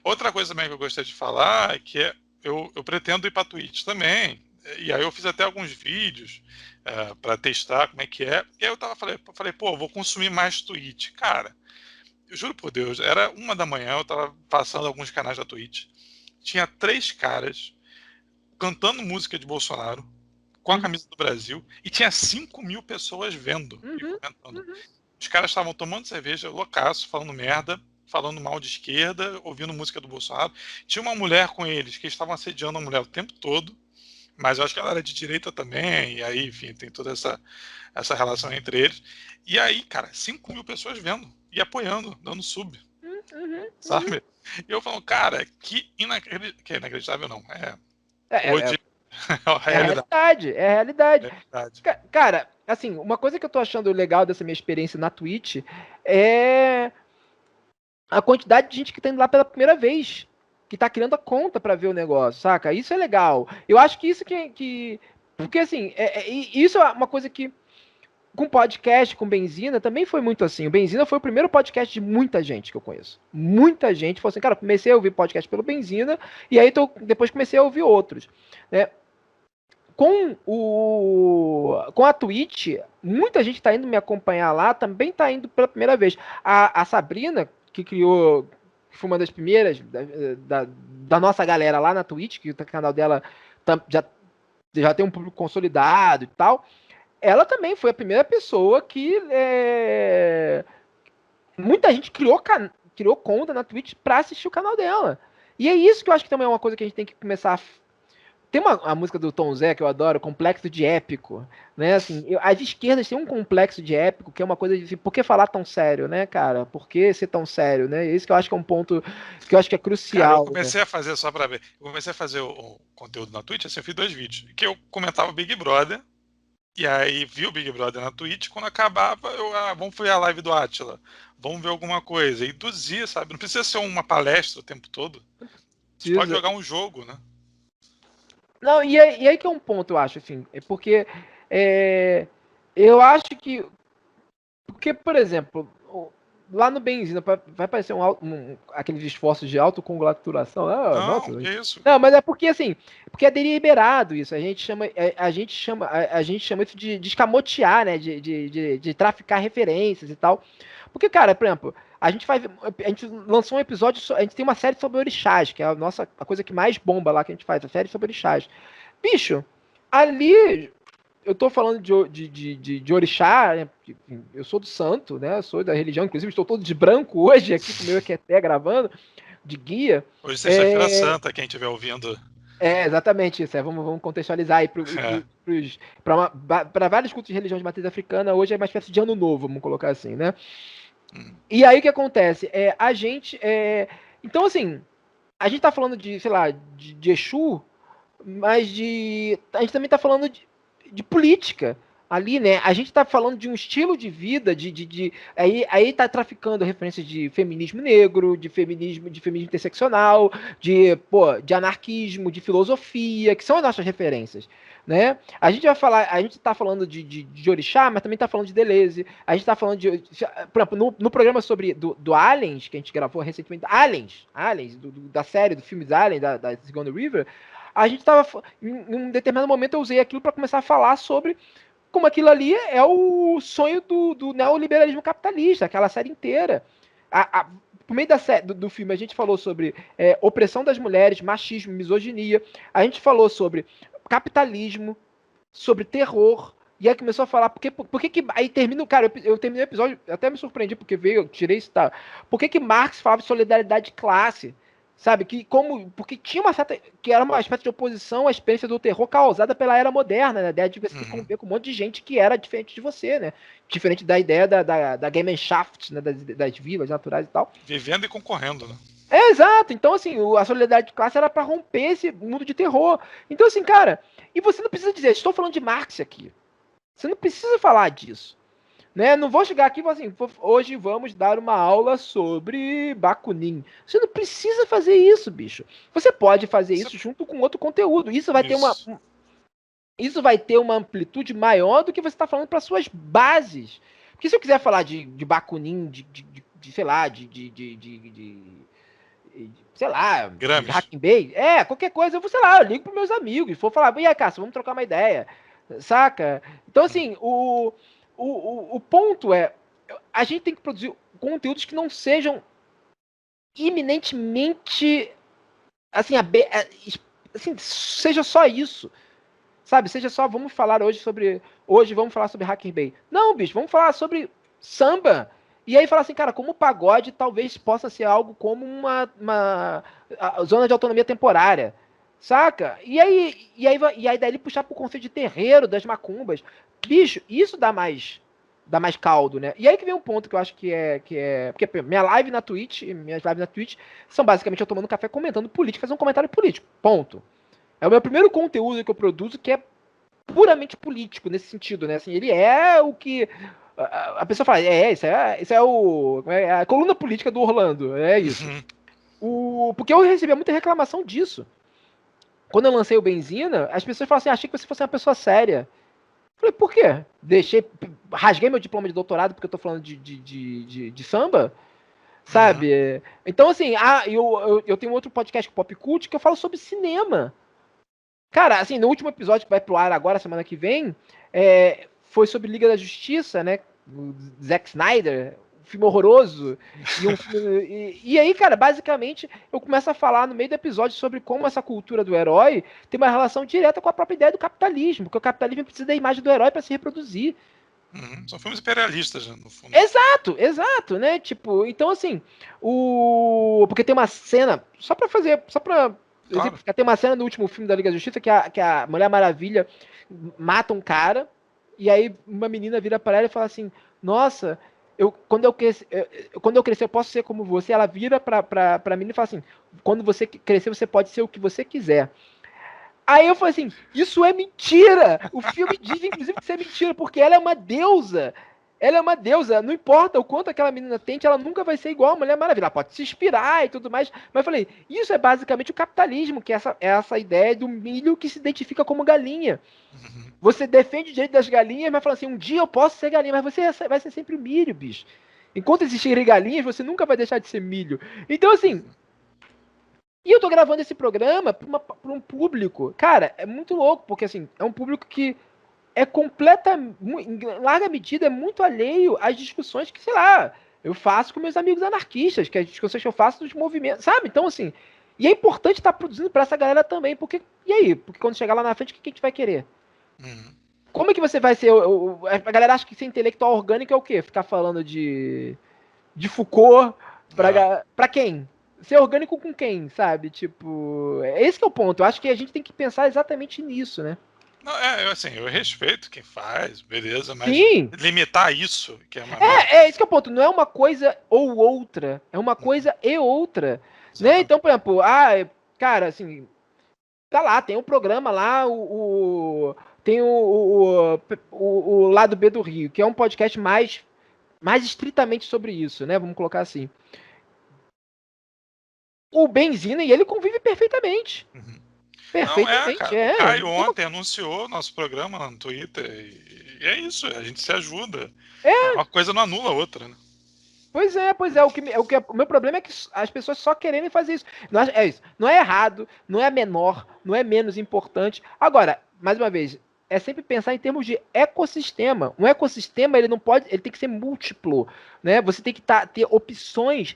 Outra coisa também que eu gostaria de falar é que eu pretendo ir para a Twitch também. E aí eu fiz até alguns vídeos para testar como é que é. E aí eu falei, pô, vou consumir mais Twitch. Cara, eu juro por Deus, era 1 da manhã, eu tava passando alguns canais da Twitch. Tinha 3 caras cantando música de Bolsonaro com a camisa do Brasil e tinha 5.000 pessoas vendo e comentando. Os caras estavam tomando cerveja, loucaço, falando merda, falando mal de esquerda, ouvindo música do Bolsonaro. Tinha uma mulher com eles que estavam assediando a mulher o tempo todo, mas eu acho que ela era de direita também, e aí, enfim, tem toda essa relação entre eles. E aí, cara, 5.000 pessoas vendo e apoiando, dando sub. Sabe? E eu falo, cara, que inacreditável não. Hoje é realidade. É realidade. Cara, assim, uma coisa que eu tô achando legal dessa minha experiência na Twitch é a quantidade de gente que tá indo lá pela primeira vez, que tá criando a conta pra ver o negócio, saca? Isso é legal. Eu acho que isso que porque assim, isso é uma coisa que com podcast, com Benzina, também foi muito assim. O Benzina foi o primeiro podcast de muita gente que eu conheço. Muita gente falou assim, cara, comecei a ouvir podcast pelo Benzina, e aí depois comecei a ouvir outros. Né? Com a Twitch, muita gente tá indo me acompanhar lá, também tá indo pela primeira vez. A Sabrina, que criou, que foi uma das primeiras da nossa galera lá na Twitch, que o canal dela já tem um público consolidado e tal, ela também foi a primeira pessoa que muita gente criou conta na Twitch pra assistir o canal dela. E é isso que eu acho que também é uma coisa que a gente tem que começar a... Tem a música do Tom Zé que eu adoro, Complexo de Épico, né? Assim, as esquerdas têm um complexo de épico, que é uma coisa de por que falar tão sério, né, cara? Por que ser tão sério, né? Esse que eu acho que é um ponto que eu acho que é crucial. Cara, eu comecei a fazer, só pra ver, eu comecei a fazer o conteúdo na Twitch, assim, eu fiz 2 vídeos, que eu comentava Big Brother, e aí vi o Big Brother na Twitch, quando acabava, vamos ver a live do Átila, vamos ver alguma coisa, e induzir, sabe? Não precisa ser uma palestra o tempo todo. Você pode jogar um jogo, né? Não, e aí que é um ponto, eu acho, assim, é porque eu acho que, porque, por exemplo, lá no Benzina vai aparecer aqueles esforços de autocongratulação, Não, nossa, que isso? não, mas é porque, assim, porque é deliberado isso, a gente chama isso de escamotear, né, de traficar referências e tal, porque, cara, por exemplo, a gente lançou um episódio, a gente tem uma série sobre orixás, que é a coisa que mais bomba lá que a gente faz, a série sobre orixás. Bicho, ali eu tô falando de orixá, né? Eu sou do santo, né? Eu sou da religião, inclusive estou todo de branco hoje aqui com o meu EQT gravando, de guia. Hoje é Sexta-feira É, Santa, quem estiver ouvindo. exatamente isso. Vamos contextualizar aí É. para vários cultos de religião de matriz africana, hoje é uma espécie de ano novo, vamos colocar assim, né? Hum. E aí o que acontece? Então, assim, a gente tá falando sei lá, de Exu, mas a gente também tá falando de política ali, né? A gente tá falando de um estilo de vida, aí tá traficando referências de feminismo negro, de feminismo interseccional, de anarquismo, de filosofia, que são as nossas referências, né? A gente tá falando de orixá, mas também tá falando de Deleuze, a gente tá falando por exemplo, no programa do Aliens, que a gente gravou recentemente, Aliens da série, do filme Aliens, da Sigourney River, a gente tava. Em um determinado momento eu usei aquilo para começar a falar sobre como aquilo ali é o sonho do neoliberalismo capitalista, aquela série inteira. Por meio do filme, a gente falou sobre opressão das mulheres, machismo, misoginia. A gente falou sobre capitalismo, sobre terror. E aí começou a falar, por que aí termina, cara, eu terminei o episódio, até me surpreendi, porque veio, eu tirei isso, tá? Por que Marx falava de solidariedade de classe? Sabe, porque tinha uma certa, que era uma espécie de oposição à experiência do terror causada pela era moderna, né? A ideia de você ter que conviver com um monte de gente que era diferente de você, né? Diferente da ideia da Gemeinschaft, né? Das vilas naturais e tal. Vivendo e concorrendo, né? Exato. Então, assim, a solidariedade de classe era para romper esse mundo de terror. Então, assim, cara, e você não precisa dizer, estou falando de Marx aqui. Você não precisa falar disso. Né? Não vou chegar aqui e falar assim, hoje vamos dar uma aula sobre Bakunin. Você não precisa fazer isso, bicho. Você pode fazer isso junto com outro conteúdo. Isso. Isso vai ter uma amplitude maior do que você está falando para suas bases. Porque se eu quiser falar de Bakunin, sei lá, sei lá, de Grames. Hacking Bay, qualquer coisa, eu vou, sei lá, eu ligo para meus amigos, vou falar, e aí, Cássio, vamos trocar uma ideia, saca? Então, assim, o ponto é, a gente tem que produzir conteúdos que não sejam iminentemente, assim, assim, seja só isso, sabe? Seja só, hoje vamos falar sobre Hacker Bay. Não, bicho, vamos falar sobre samba. E aí falar assim, cara, como o pagode talvez possa ser algo como uma zona de autonomia temporária. Saca? E aí daí ele puxar pro conceito de terreiro, das macumbas. Bicho, isso dá mais caldo, né? E aí que vem um ponto que eu acho porque minhas lives na Twitch são basicamente eu tomando café comentando política, fazendo um comentário político. Ponto. É o meu primeiro conteúdo que eu produzo que é puramente político nesse sentido, né? Assim, ele é o que a pessoa fala, isso é a coluna política do Orlando, é isso. Porque eu recebia muita reclamação disso. Quando eu lancei o Benzina, as pessoas falavam assim, achei que você fosse uma pessoa séria. Falei, por quê? Rasguei meu diploma de doutorado porque eu tô falando de samba, sabe? Então, assim, eu tenho outro podcast, Pop Cult, que eu falo sobre cinema. Cara, assim, no último episódio que vai pro ar agora, semana que vem, foi sobre Liga da Justiça, né? O Zack Snyder, um filme horroroso. E aí, cara, basicamente, eu começo a falar no meio do episódio sobre como essa cultura do herói tem uma relação direta com a própria ideia do capitalismo, porque o capitalismo precisa da imagem do herói para se reproduzir. São filmes imperialistas, né, no fundo. Exato, né? Tipo, então assim, porque tem uma cena, só pra exemplificar, tem uma cena no último filme da Liga da Justiça que a Mulher Maravilha mata um cara, e aí uma menina vira pra ela e fala assim, nossa, quando eu crescer eu posso ser como você. Ela vira pra menina e fala assim, quando você crescer você pode ser o que você quiser. Aí eu falei assim, isso é mentira! O filme diz, inclusive, que isso é mentira, porque ela é uma deusa. Ela é uma deusa, não importa o quanto aquela menina tente, ela nunca vai ser igual a Mulher Maravilha. Ela pode se inspirar e tudo mais. Mas eu falei, isso é basicamente o capitalismo, que é essa ideia do milho que se identifica como galinha. Uhum. Você defende o direito das galinhas, mas fala assim, um dia eu posso ser galinha, mas você vai ser sempre milho, bicho. Enquanto existirem galinhas, você nunca vai deixar de ser milho. Então, assim, e eu tô gravando esse programa pra um público, cara, é muito louco, porque assim, é um público que é completa, em larga medida, é muito alheio às discussões que, sei lá, eu faço com meus amigos anarquistas, que é as discussões que eu faço dos movimentos, sabe? Então, assim, e é importante estar produzindo para essa galera também, porque, e aí? Porque quando chegar lá na frente, o que a gente vai querer? Uhum. Como é que você vai ser? A galera acha que ser intelectual orgânico é o quê? Ficar falando de Foucault pra quem? Ser orgânico com quem, sabe? Tipo, esse que é o ponto. Eu acho que a gente tem que pensar exatamente nisso, né? Não, assim, eu respeito quem faz, beleza, mas Sim, limitar isso, que é uma merda. é esse que é o ponto. Não é uma coisa ou outra. É uma coisa e outra. Né? Exatamente. Então, por exemplo, cara, assim, tá lá, tem um programa lá, tem o Lado B do Rio, que é um podcast mais estritamente sobre isso, né? Vamos colocar assim. O Benzina e ele convivem perfeitamente. Uhum. Não, Perfeitamente, cara. O Caio Uma- ontem anunciou nosso programa lá no Twitter e é isso, a gente se ajuda. é, Uma coisa não anula a outra, né? pois é. O meu problema é que as pessoas só querem fazer isso. Não é isso. Não é errado, não é menor, não é menos importante. Agora, mais uma vez, é sempre pensar em termos de ecossistema. Um ecossistema ele não pode, ele tem que ser múltiplo, né? Você tem que ter opções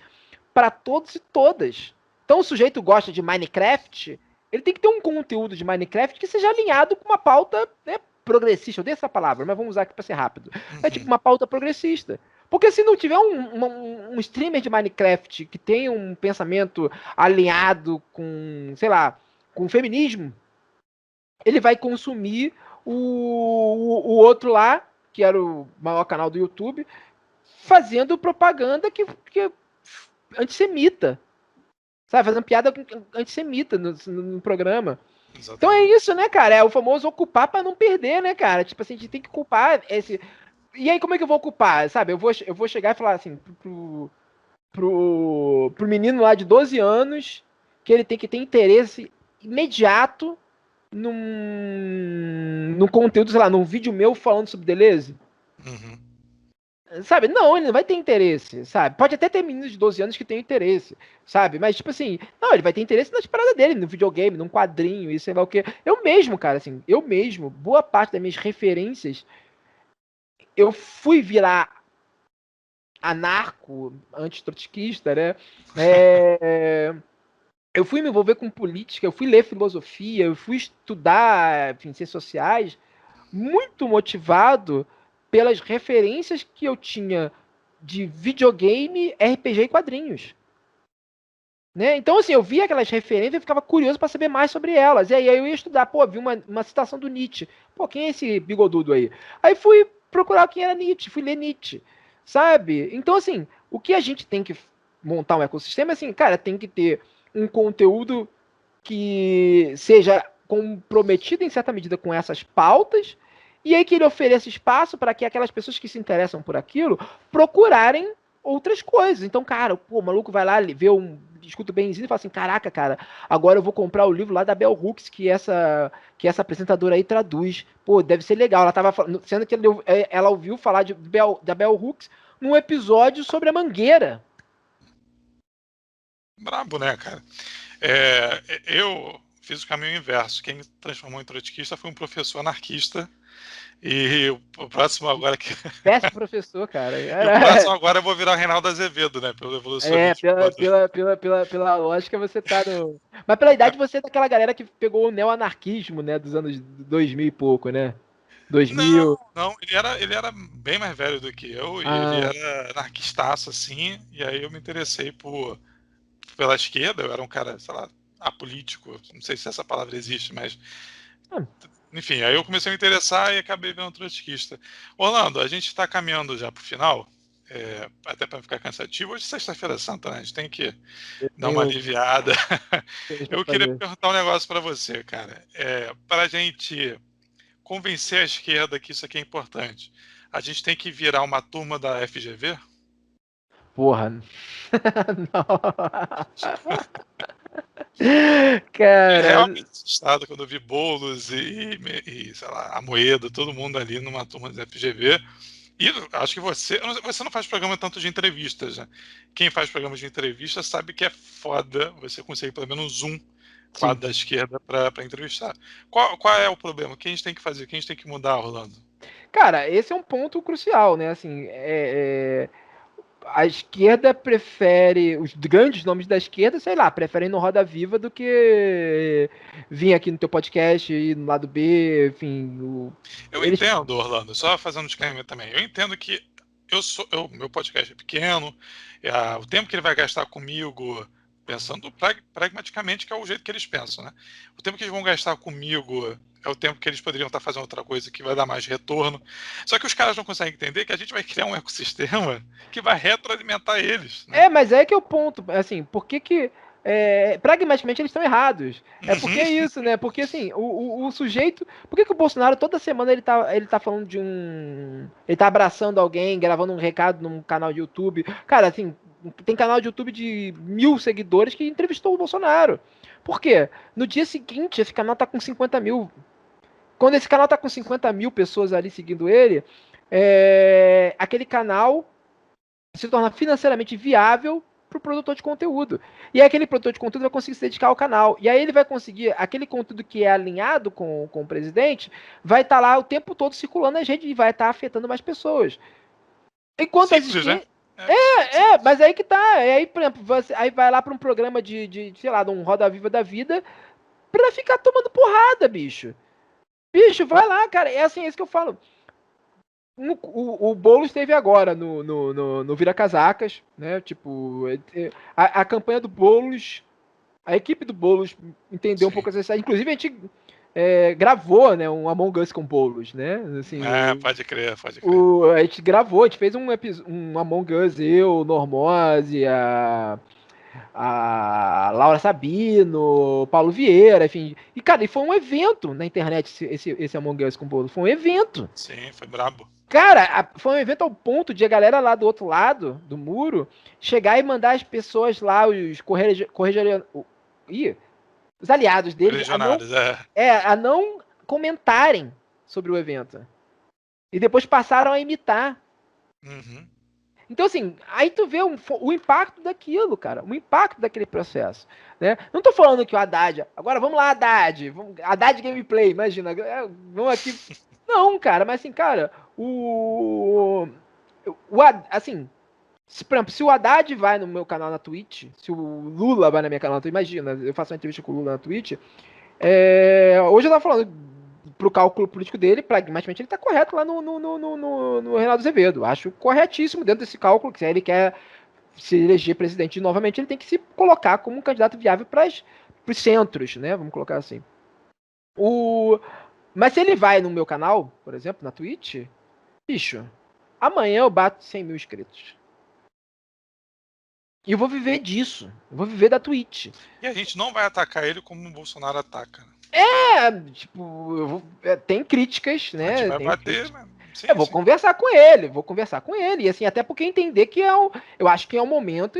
para todos e todas. Então, o sujeito gosta de Minecraft, ele tem que ter um conteúdo de Minecraft que seja alinhado com uma pauta, né, progressista. Eu dei essa palavra, mas vamos usar aqui para ser rápido. É tipo Uhum. uma pauta progressista. Porque se não tiver um streamer de Minecraft que tenha um pensamento alinhado com, sei lá, com o feminismo, ele vai consumir o outro lá, que era o maior canal do YouTube, fazendo propaganda que antissemita. Sabe, fazendo piada antissemita no programa. Então é Exatamente. isso, né, cara? É o famoso ocupar pra não perder, né, cara? Tipo assim, a gente tem que culpar esse. E aí, como é que eu vou ocupar? Sabe, eu vou chegar e falar assim pro menino lá de 12 anos que ele tem que ter interesse imediato num conteúdo, sei lá, num vídeo meu falando sobre Deleuze. Uhum. Sabe? Não, ele não vai ter interesse, sabe? Pode até ter meninos de 12 anos que tenham interesse, sabe? Mas, tipo assim, não, ele vai ter interesse nas paradas dele, no videogame, num quadrinho, e sei lá o quê. Eu mesmo, cara, assim, eu mesmo, boa parte das minhas referências, eu fui virar anarco, antitrotskista, né? É, eu fui me envolver com política, eu fui ler filosofia, eu fui estudar, enfim, ciências sociais, muito motivado pelas referências que eu tinha de videogame, RPG e quadrinhos. Né? Então, assim, eu via aquelas referências e ficava curioso para saber mais sobre elas. E aí eu ia estudar, pô, vi uma citação do Nietzsche. Pô, quem é esse bigodudo aí? Aí fui procurar quem era Nietzsche, fui ler Nietzsche, sabe? Então, assim, o que a gente tem que montar um ecossistema, assim, cara, tem que ter um conteúdo que seja comprometido em certa medida com essas pautas, e aí que ele ofereça espaço para que aquelas pessoas que se interessam por aquilo procurarem outras coisas. Então, cara, pô, o maluco vai lá, vê escuta o Benzinho e fala assim: caraca, cara, agora eu vou comprar o livro lá da Bell Hooks que essa apresentadora aí traduz. Pô, deve ser legal. Ela tava falando, sendo que ela ouviu falar da Bell Hooks num episódio sobre a Mangueira. Brabo, né, cara? Eu fiz o caminho inverso. Quem me transformou em trotskista foi um professor anarquista. E o próximo agora que. Péssimo professor, cara. E o próximo agora eu vou virar o Reinaldo Azevedo, né? Pelo evolucionismo Pela, todo. pela, pela, pela, pela lógica você tá no. Mas pela idade você é daquela galera que pegou o neoanarquismo, né? Dos anos 2000 e pouco, né? Não, 2000. não, ele era bem mais velho do que eu e ele Ah, era anarquistaço, assim, e aí eu me interessei pela esquerda, eu era um cara, sei lá, apolítico, não sei se essa palavra existe, mas ah, enfim, aí eu comecei a me interessar e acabei vendo trotskista. Orlando, a gente está caminhando já para o final, até para ficar cansativo. Hoje é sexta-feira santa, né? A gente tem que eu dar uma tenho aliviada. coisas pra Eu queria fazer. perguntar um negócio para você, cara. Para a gente convencer a esquerda que isso aqui é importante. A gente tem que virar uma turma da FGV? Porra. Não. Cara, Realmente assustado quando eu vi Boulos e, sei lá, Amoedo, todo mundo ali numa turma da FGV. E acho que você não faz programa tanto de entrevistas, né? Quem faz programa de entrevista sabe que é foda você conseguir pelo menos um sim. quadro da esquerda para entrevistar. Qual é o problema? O que a gente tem que fazer? O que a gente tem que mudar, Orlando? Cara, esse é um ponto crucial, né? Assim, a esquerda prefere, os grandes nomes da esquerda, sei lá, preferem no Roda Viva do que vir aqui no teu podcast e no lado B, enfim. Eu Eles. entendo, Orlando, só fazendo um disclaimer também. Eu entendo que meu podcast é pequeno, o tempo que ele vai gastar comigo, pensando pragmaticamente, que é o jeito que eles pensam, né? O tempo que eles vão gastar comigo é o tempo que eles poderiam estar fazendo outra coisa que vai dar mais retorno. Só que os caras não conseguem entender que a gente vai criar um ecossistema que vai retroalimentar eles, né? Mas é que é o ponto. Assim, por que que. Pragmaticamente eles estão errados. É porque é Uhum. isso, né? Porque assim, o sujeito. Por que que o Bolsonaro toda semana ele tá falando de um. Ele tá abraçando alguém, gravando um recado num canal de YouTube. Cara, assim, tem canal de YouTube de 1.000 seguidores que entrevistou o Bolsonaro. Por quê? No dia seguinte, esse canal tá com 50 mil. Quando esse canal tá com 50 mil pessoas ali seguindo ele, aquele canal se torna financeiramente viável para o produtor de conteúdo. E aí aquele produtor de conteúdo vai conseguir se dedicar ao canal. E aí ele vai conseguir, aquele conteúdo que é alinhado com o presidente, vai estar lá o tempo todo circulando nas redes e vai estar afetando mais pessoas. Enquanto as Simples, né? esquerdas. É simples. Mas aí que tá. Aí, por exemplo, aí vai lá para um programa sei lá, de um Roda Viva da vida, pra ficar tomando porrada, bicho. Bicho, vai lá, cara. É assim, é isso que eu falo. O Boulos esteve agora no Vira Casacas, né? Tipo, a campanha do Boulos, a equipe do Boulos entendeu um Sim. pouco essa. Inclusive, a gente gravou, né, um Among Us com Boulos, né? Assim, Pode crer, pode crer. a gente gravou, a gente fez um Among Us, eu, Normose, a Laura Sabino, Paulo Vieira, enfim. E, cara, e foi um evento na internet esse Among Us com Boulos. Foi um evento. Sim, foi brabo. Cara, foi um evento ao ponto de a galera lá do outro lado do muro chegar e mandar as pessoas lá, os aliados deles, Legionários, é. a não comentarem sobre o evento. E depois passaram a imitar. Uhum. Então, assim, aí tu vê o impacto daquilo, cara. O impacto daquele processo. Né? Não tô falando que o Haddad. Agora vamos lá, Haddad. Haddad Gameplay, imagina. Vamos aqui. Não, cara, mas assim, cara, assim, por exemplo, se o Haddad vai no meu canal na Twitch, se o Lula vai na minha canal na Twitch, imagina, eu faço uma entrevista com o Lula na Twitch. Hoje eu tava falando pro cálculo político dele, pragmaticamente ele tá correto lá no Reinaldo Azevedo. Acho corretíssimo dentro desse cálculo, que se ele quer se eleger presidente novamente, ele tem que se colocar como um candidato viável para os centros, né? Vamos colocar assim. Mas se ele vai no meu canal, por exemplo, na Twitch, bicho, amanhã eu bato 100 mil inscritos. E eu vou viver disso. Eu vou viver da Twitch. E a gente não vai atacar ele como o Bolsonaro ataca. Tipo, tem críticas, A gente né? vai Tem bater, críticas. né? Eu Sim, vou sim. conversar com ele, vou conversar com ele. E assim, até porque entender que eu acho que é um momento,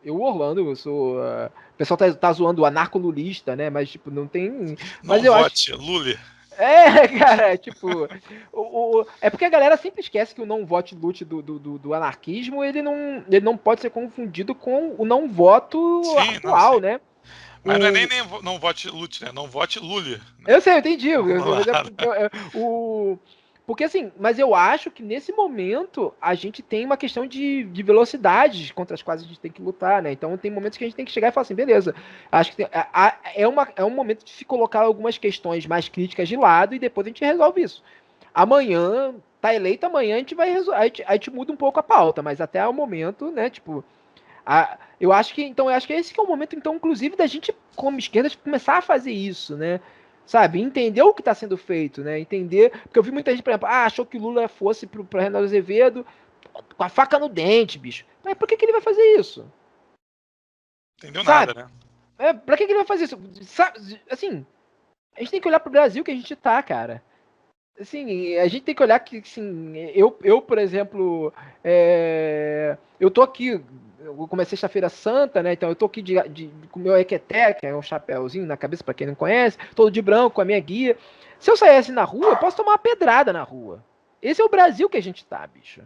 Orlando, eu sou. O pessoal tá zoando o anarco-lulista, né? Mas, tipo, não tem. Mas Não eu acho. vote, Lula. Cara, tipo. É porque a galera sempre esquece que o não vote lute do anarquismo, ele não pode ser confundido com o não voto Sim, não, sim. atual, né? Mas não é nem, O, nem não vote Lute, né? Não vote Lula. Né? eu sei, eu entendi. Vamos lá. Porque assim, mas eu acho que nesse momento a gente tem uma questão de velocidades contra as quais a gente tem que lutar, né? Então tem momentos que a gente tem que chegar e falar assim, beleza, acho que é um momento de se colocar algumas questões mais críticas de lado e depois a gente resolve isso. Amanhã, tá eleito, amanhã a gente vai resolver, a gente muda um pouco a pauta, mas até o momento, né, tipo, eu acho que esse que é o momento, então, inclusive, da gente, como esquerda, começar a fazer isso, né? Sabe? Entender o que está sendo feito, né? Entender. Porque eu vi muita gente, por exemplo, achou que o Lula fosse para Reinaldo Azevedo com a faca no dente, bicho. Mas por que ele vai fazer isso? Entendeu Sabe? nada, né? Pra que ele vai fazer isso? Sabe? Assim, a gente tem que olhar pro Brasil que a gente tá, cara. assim, a gente tem que olhar que, assim, por exemplo, eu tô aqui, eu comecei sexta-feira santa, né? Então eu tô aqui com o meu equeté, que é um chapéuzinho na cabeça, pra quem não conhece, todo de branco, com a minha guia. Se eu saísse na rua, eu posso tomar uma pedrada na rua. Esse é o Brasil que a gente tá, bicho.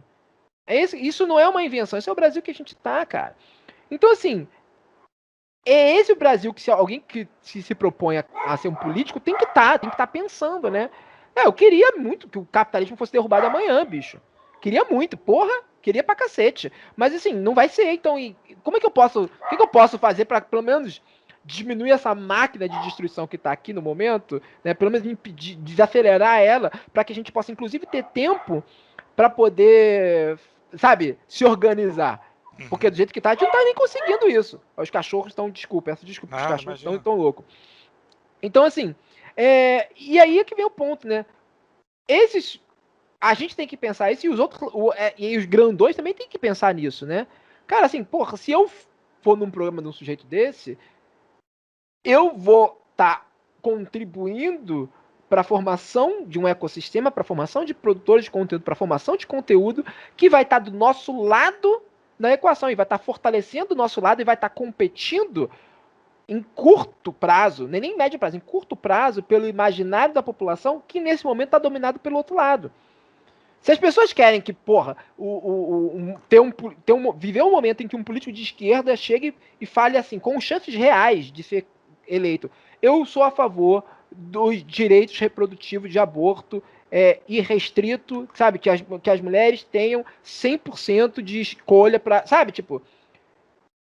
Isso não é uma invenção, esse é o Brasil que a gente tá, cara. Então, assim, é esse o Brasil que se alguém que se propõe a ser um político tem que estar pensando, né? Eu queria muito que o capitalismo fosse derrubado amanhã, bicho. Queria muito, porra, queria pra cacete. Mas assim, não vai ser, então, como é que eu posso, o que eu posso fazer para pelo menos diminuir essa máquina de destruição que tá aqui no momento, né? Pelo menos impedir, desacelerar ela, para que a gente possa inclusive ter tempo para poder, sabe, se organizar. Porque do jeito que tá, a gente não tá nem conseguindo isso. Os cachorros estão, peço desculpa, os cachorros estão tão loucos. Então, assim, e aí é que vem o ponto, né? A gente tem que pensar isso e os outros, e os grandões também tem que pensar nisso, né? Cara, assim, porra, se eu for num programa de um sujeito desse, eu vou estar contribuindo para a formação de um ecossistema, para a formação de produtores de conteúdo, para a formação de conteúdo que vai estar do nosso lado na equação e vai estar fortalecendo o nosso lado e vai estar competindo em curto prazo, nem médio prazo, em curto prazo, pelo imaginário da população que nesse momento está dominado pelo outro lado. Se as pessoas querem que, porra, viver um momento em que um político de esquerda chegue e fale assim, com chances reais de ser eleito, eu sou a favor dos direitos reprodutivos de aborto irrestrito, sabe? Que as mulheres tenham 100% de escolha para, sabe? Tipo,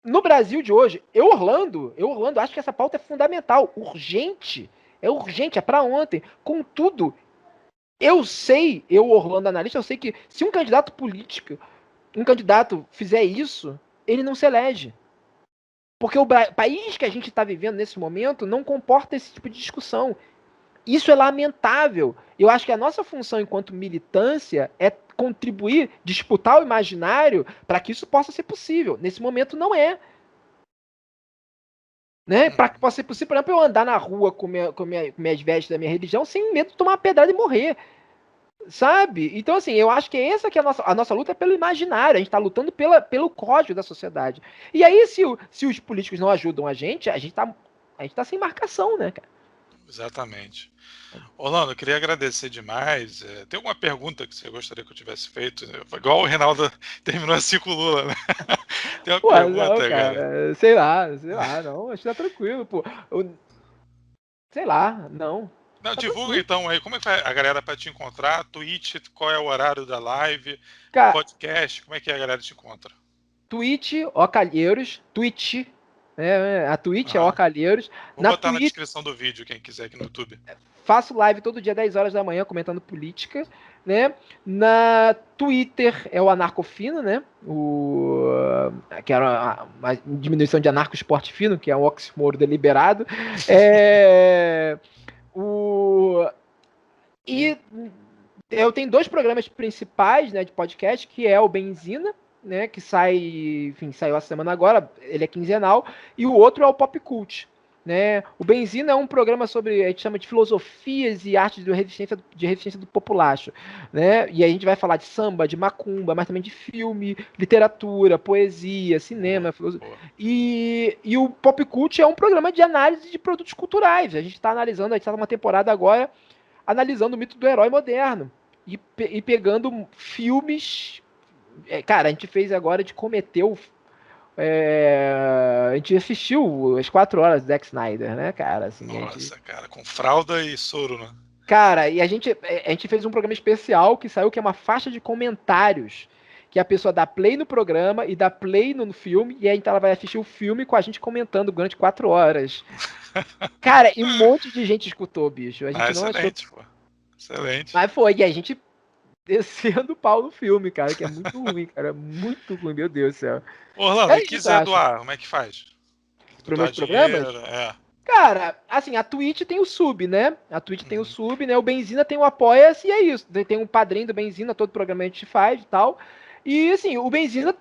no Brasil de hoje, Orlando, acho que essa pauta é fundamental, urgente, é para ontem. Contudo, Orlando analista, eu sei que se um candidato político, um candidato fizer isso, ele não se elege. Porque o país que a gente está vivendo nesse momento não comporta esse tipo de discussão. Isso é lamentável. Eu acho que a nossa função enquanto militância é contribuir, disputar o imaginário para que isso possa ser possível. Nesse momento não é. Né? Para que possa ser possível, por exemplo, eu andar na rua com minhas vestes da minha religião sem medo de tomar uma pedrada e morrer. Sabe? Então, assim, eu acho que essa que é a nossa luta é pelo imaginário, a gente está lutando pelo código da sociedade. E aí, se os políticos não ajudam a gente tá sem marcação, né, cara? Exatamente. Orlando, eu queria agradecer demais. Tem alguma pergunta que você gostaria que eu tivesse feito? Igual o Reinaldo terminou assim com o Lula, né? Tem uma pergunta, não, cara? Sei lá, não, acho que tá tranquilo, pô. Sei lá, não. Não, Tá divulga tranquilo. então aí, como é que a galera para te encontrar? Twitch, qual é o horário da live? Cara, Podcast, como é que a galera te encontra? Twitch, Ocalheiros, Twitch, né? A Twitch é Ocalheiros. Vou Na botar na Twitch, descrição do vídeo, quem quiser aqui no YouTube. faço live todo dia, 10 horas da manhã, comentando política, né? Na Twitter é o Anarcofino, né? Que era uma diminuição de anarco esporte fino, que é um oxímoro deliberado. E eu tenho 2 programas principais, né, de podcast, que é o Benzina, né, que saiu essa semana agora, ele é quinzenal, e o outro é o Pop Cult. Né? O Benzina é um programa sobre, a gente chama de filosofias e artes de resistência do populacho, né? E a gente vai falar de samba, de macumba, mas também de filme, literatura, poesia, cinema, e o Pop Cult é um programa de análise de produtos culturais. A gente está analisando, a gente está numa temporada agora analisando o mito do herói moderno e pegando filmes. Cara, a gente fez agora de Cometeu. A gente assistiu as 4 horas do Zack Snyder, né, cara? Assim, Nossa, cara, com fralda e soro, né? Cara, e a gente fez um programa especial que saiu, que é uma faixa de comentários. Que a pessoa dá play no programa e dá play no filme, e aí então ela vai assistir o filme com a gente comentando durante 4 horas. Cara, e um monte de gente escutou, bicho. A gente não excelente, achou. pô. Excelente. Mas foi, e a gente descendo o pau no filme, cara, que é muito ruim, cara. Muito ruim, meu Deus do céu. Orlando, e quiser doar, como é que faz? Para Doar meus programas? dinheiro, Cara, assim, a Twitch tem o sub, né? A Twitch tem o sub, né? O Benzina tem o Apoia-se e é isso. Tem um padrinho do Benzina, todo programa a gente faz e tal. E assim, o Benzina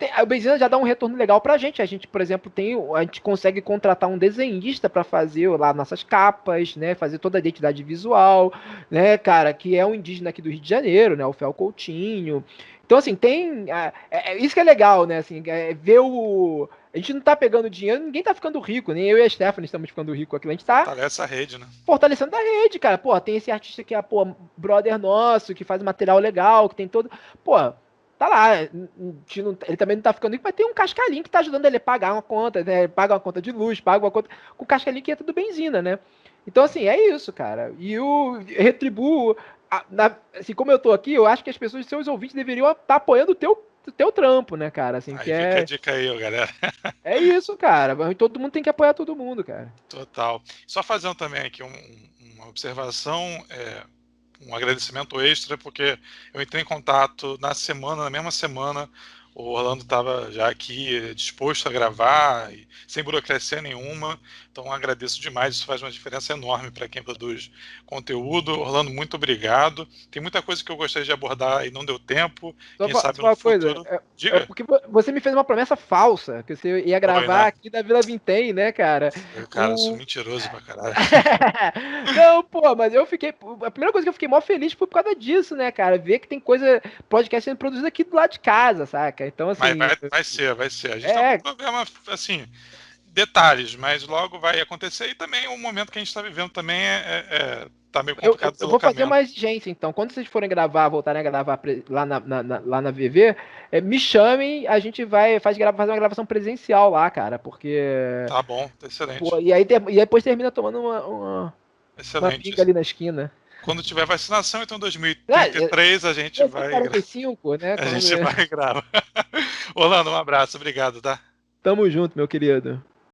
já dá um retorno legal pra gente. A gente, por exemplo, a gente consegue contratar um desenhista para fazer lá nossas capas, né? Fazer toda a identidade visual, né, cara, que é um indígena aqui do Rio de Janeiro, né? O Fel Coutinho. Então, assim, isso que é legal, né? Assim, ver o. A gente não tá pegando dinheiro, ninguém tá ficando rico, nem eu e a Stephanie estamos ficando rico aqui. A gente tá Fortalece a rede, né? fortalecendo a rede, cara. Pô, tem esse artista que é, pô, brother nosso, que faz material legal, que tem todo. Pô, tá lá. Ele também não tá ficando rico, mas tem um cascalhinho que tá ajudando ele a pagar uma conta, né? Paga uma conta de luz, paga uma conta. Com o cascalhinho que é tudo benzina, né? Então, assim, é isso, cara. E o retribuo. Assim, como eu tô aqui, eu acho que as pessoas, seus ouvintes, deveriam estar apoiando o teu trampo, né, cara? Assim, Aí que fica a dica aí, ó, galera. é isso, cara. Todo mundo tem que apoiar todo mundo, cara. Total. Só fazendo também aqui uma observação, um agradecimento extra, porque eu entrei em contato na mesma semana, o Orlando estava já aqui disposto a gravar, sem burocracia nenhuma, então agradeço demais, isso faz uma diferença enorme para quem produz conteúdo. Orlando, muito obrigado. Tem muita coisa que eu gostaria de abordar e não deu tempo, quem sabe Só no uma coisa, futuro. é Diga. porque você me fez uma promessa falsa, que você ia Foi, gravar né? aqui da Vila Vintém, né, cara? Cara, eu sou O... mentiroso pra caralho. Não, pô, mas eu fiquei. A primeira coisa que eu fiquei mó feliz foi por causa disso, né, cara? Ver que tem podcast sendo produzido aqui do lado de casa, saca? Então, Mas assim. vai ser, vai ser. A gente tá com um É, problema, assim, detalhes, mas logo vai acontecer. E também o momento que a gente está vivendo também tá meio complicado o eu vou fazer uma deslocamento. exigência, então. Quando vocês forem gravar, voltarem a gravar lá lá na VV, me chamem, a gente vai fazer uma gravação presencial lá, cara, porque. Tá bom, tá Pô, excelente. e depois termina tomando uma Excelente. pinga ali na esquina. Quando tiver vacinação, então em Ah, 2033 a gente eu tenho vai, 45, né? a gente vai gravar. Orlando, um abraço, obrigado, tá? Tamo junto, meu querido.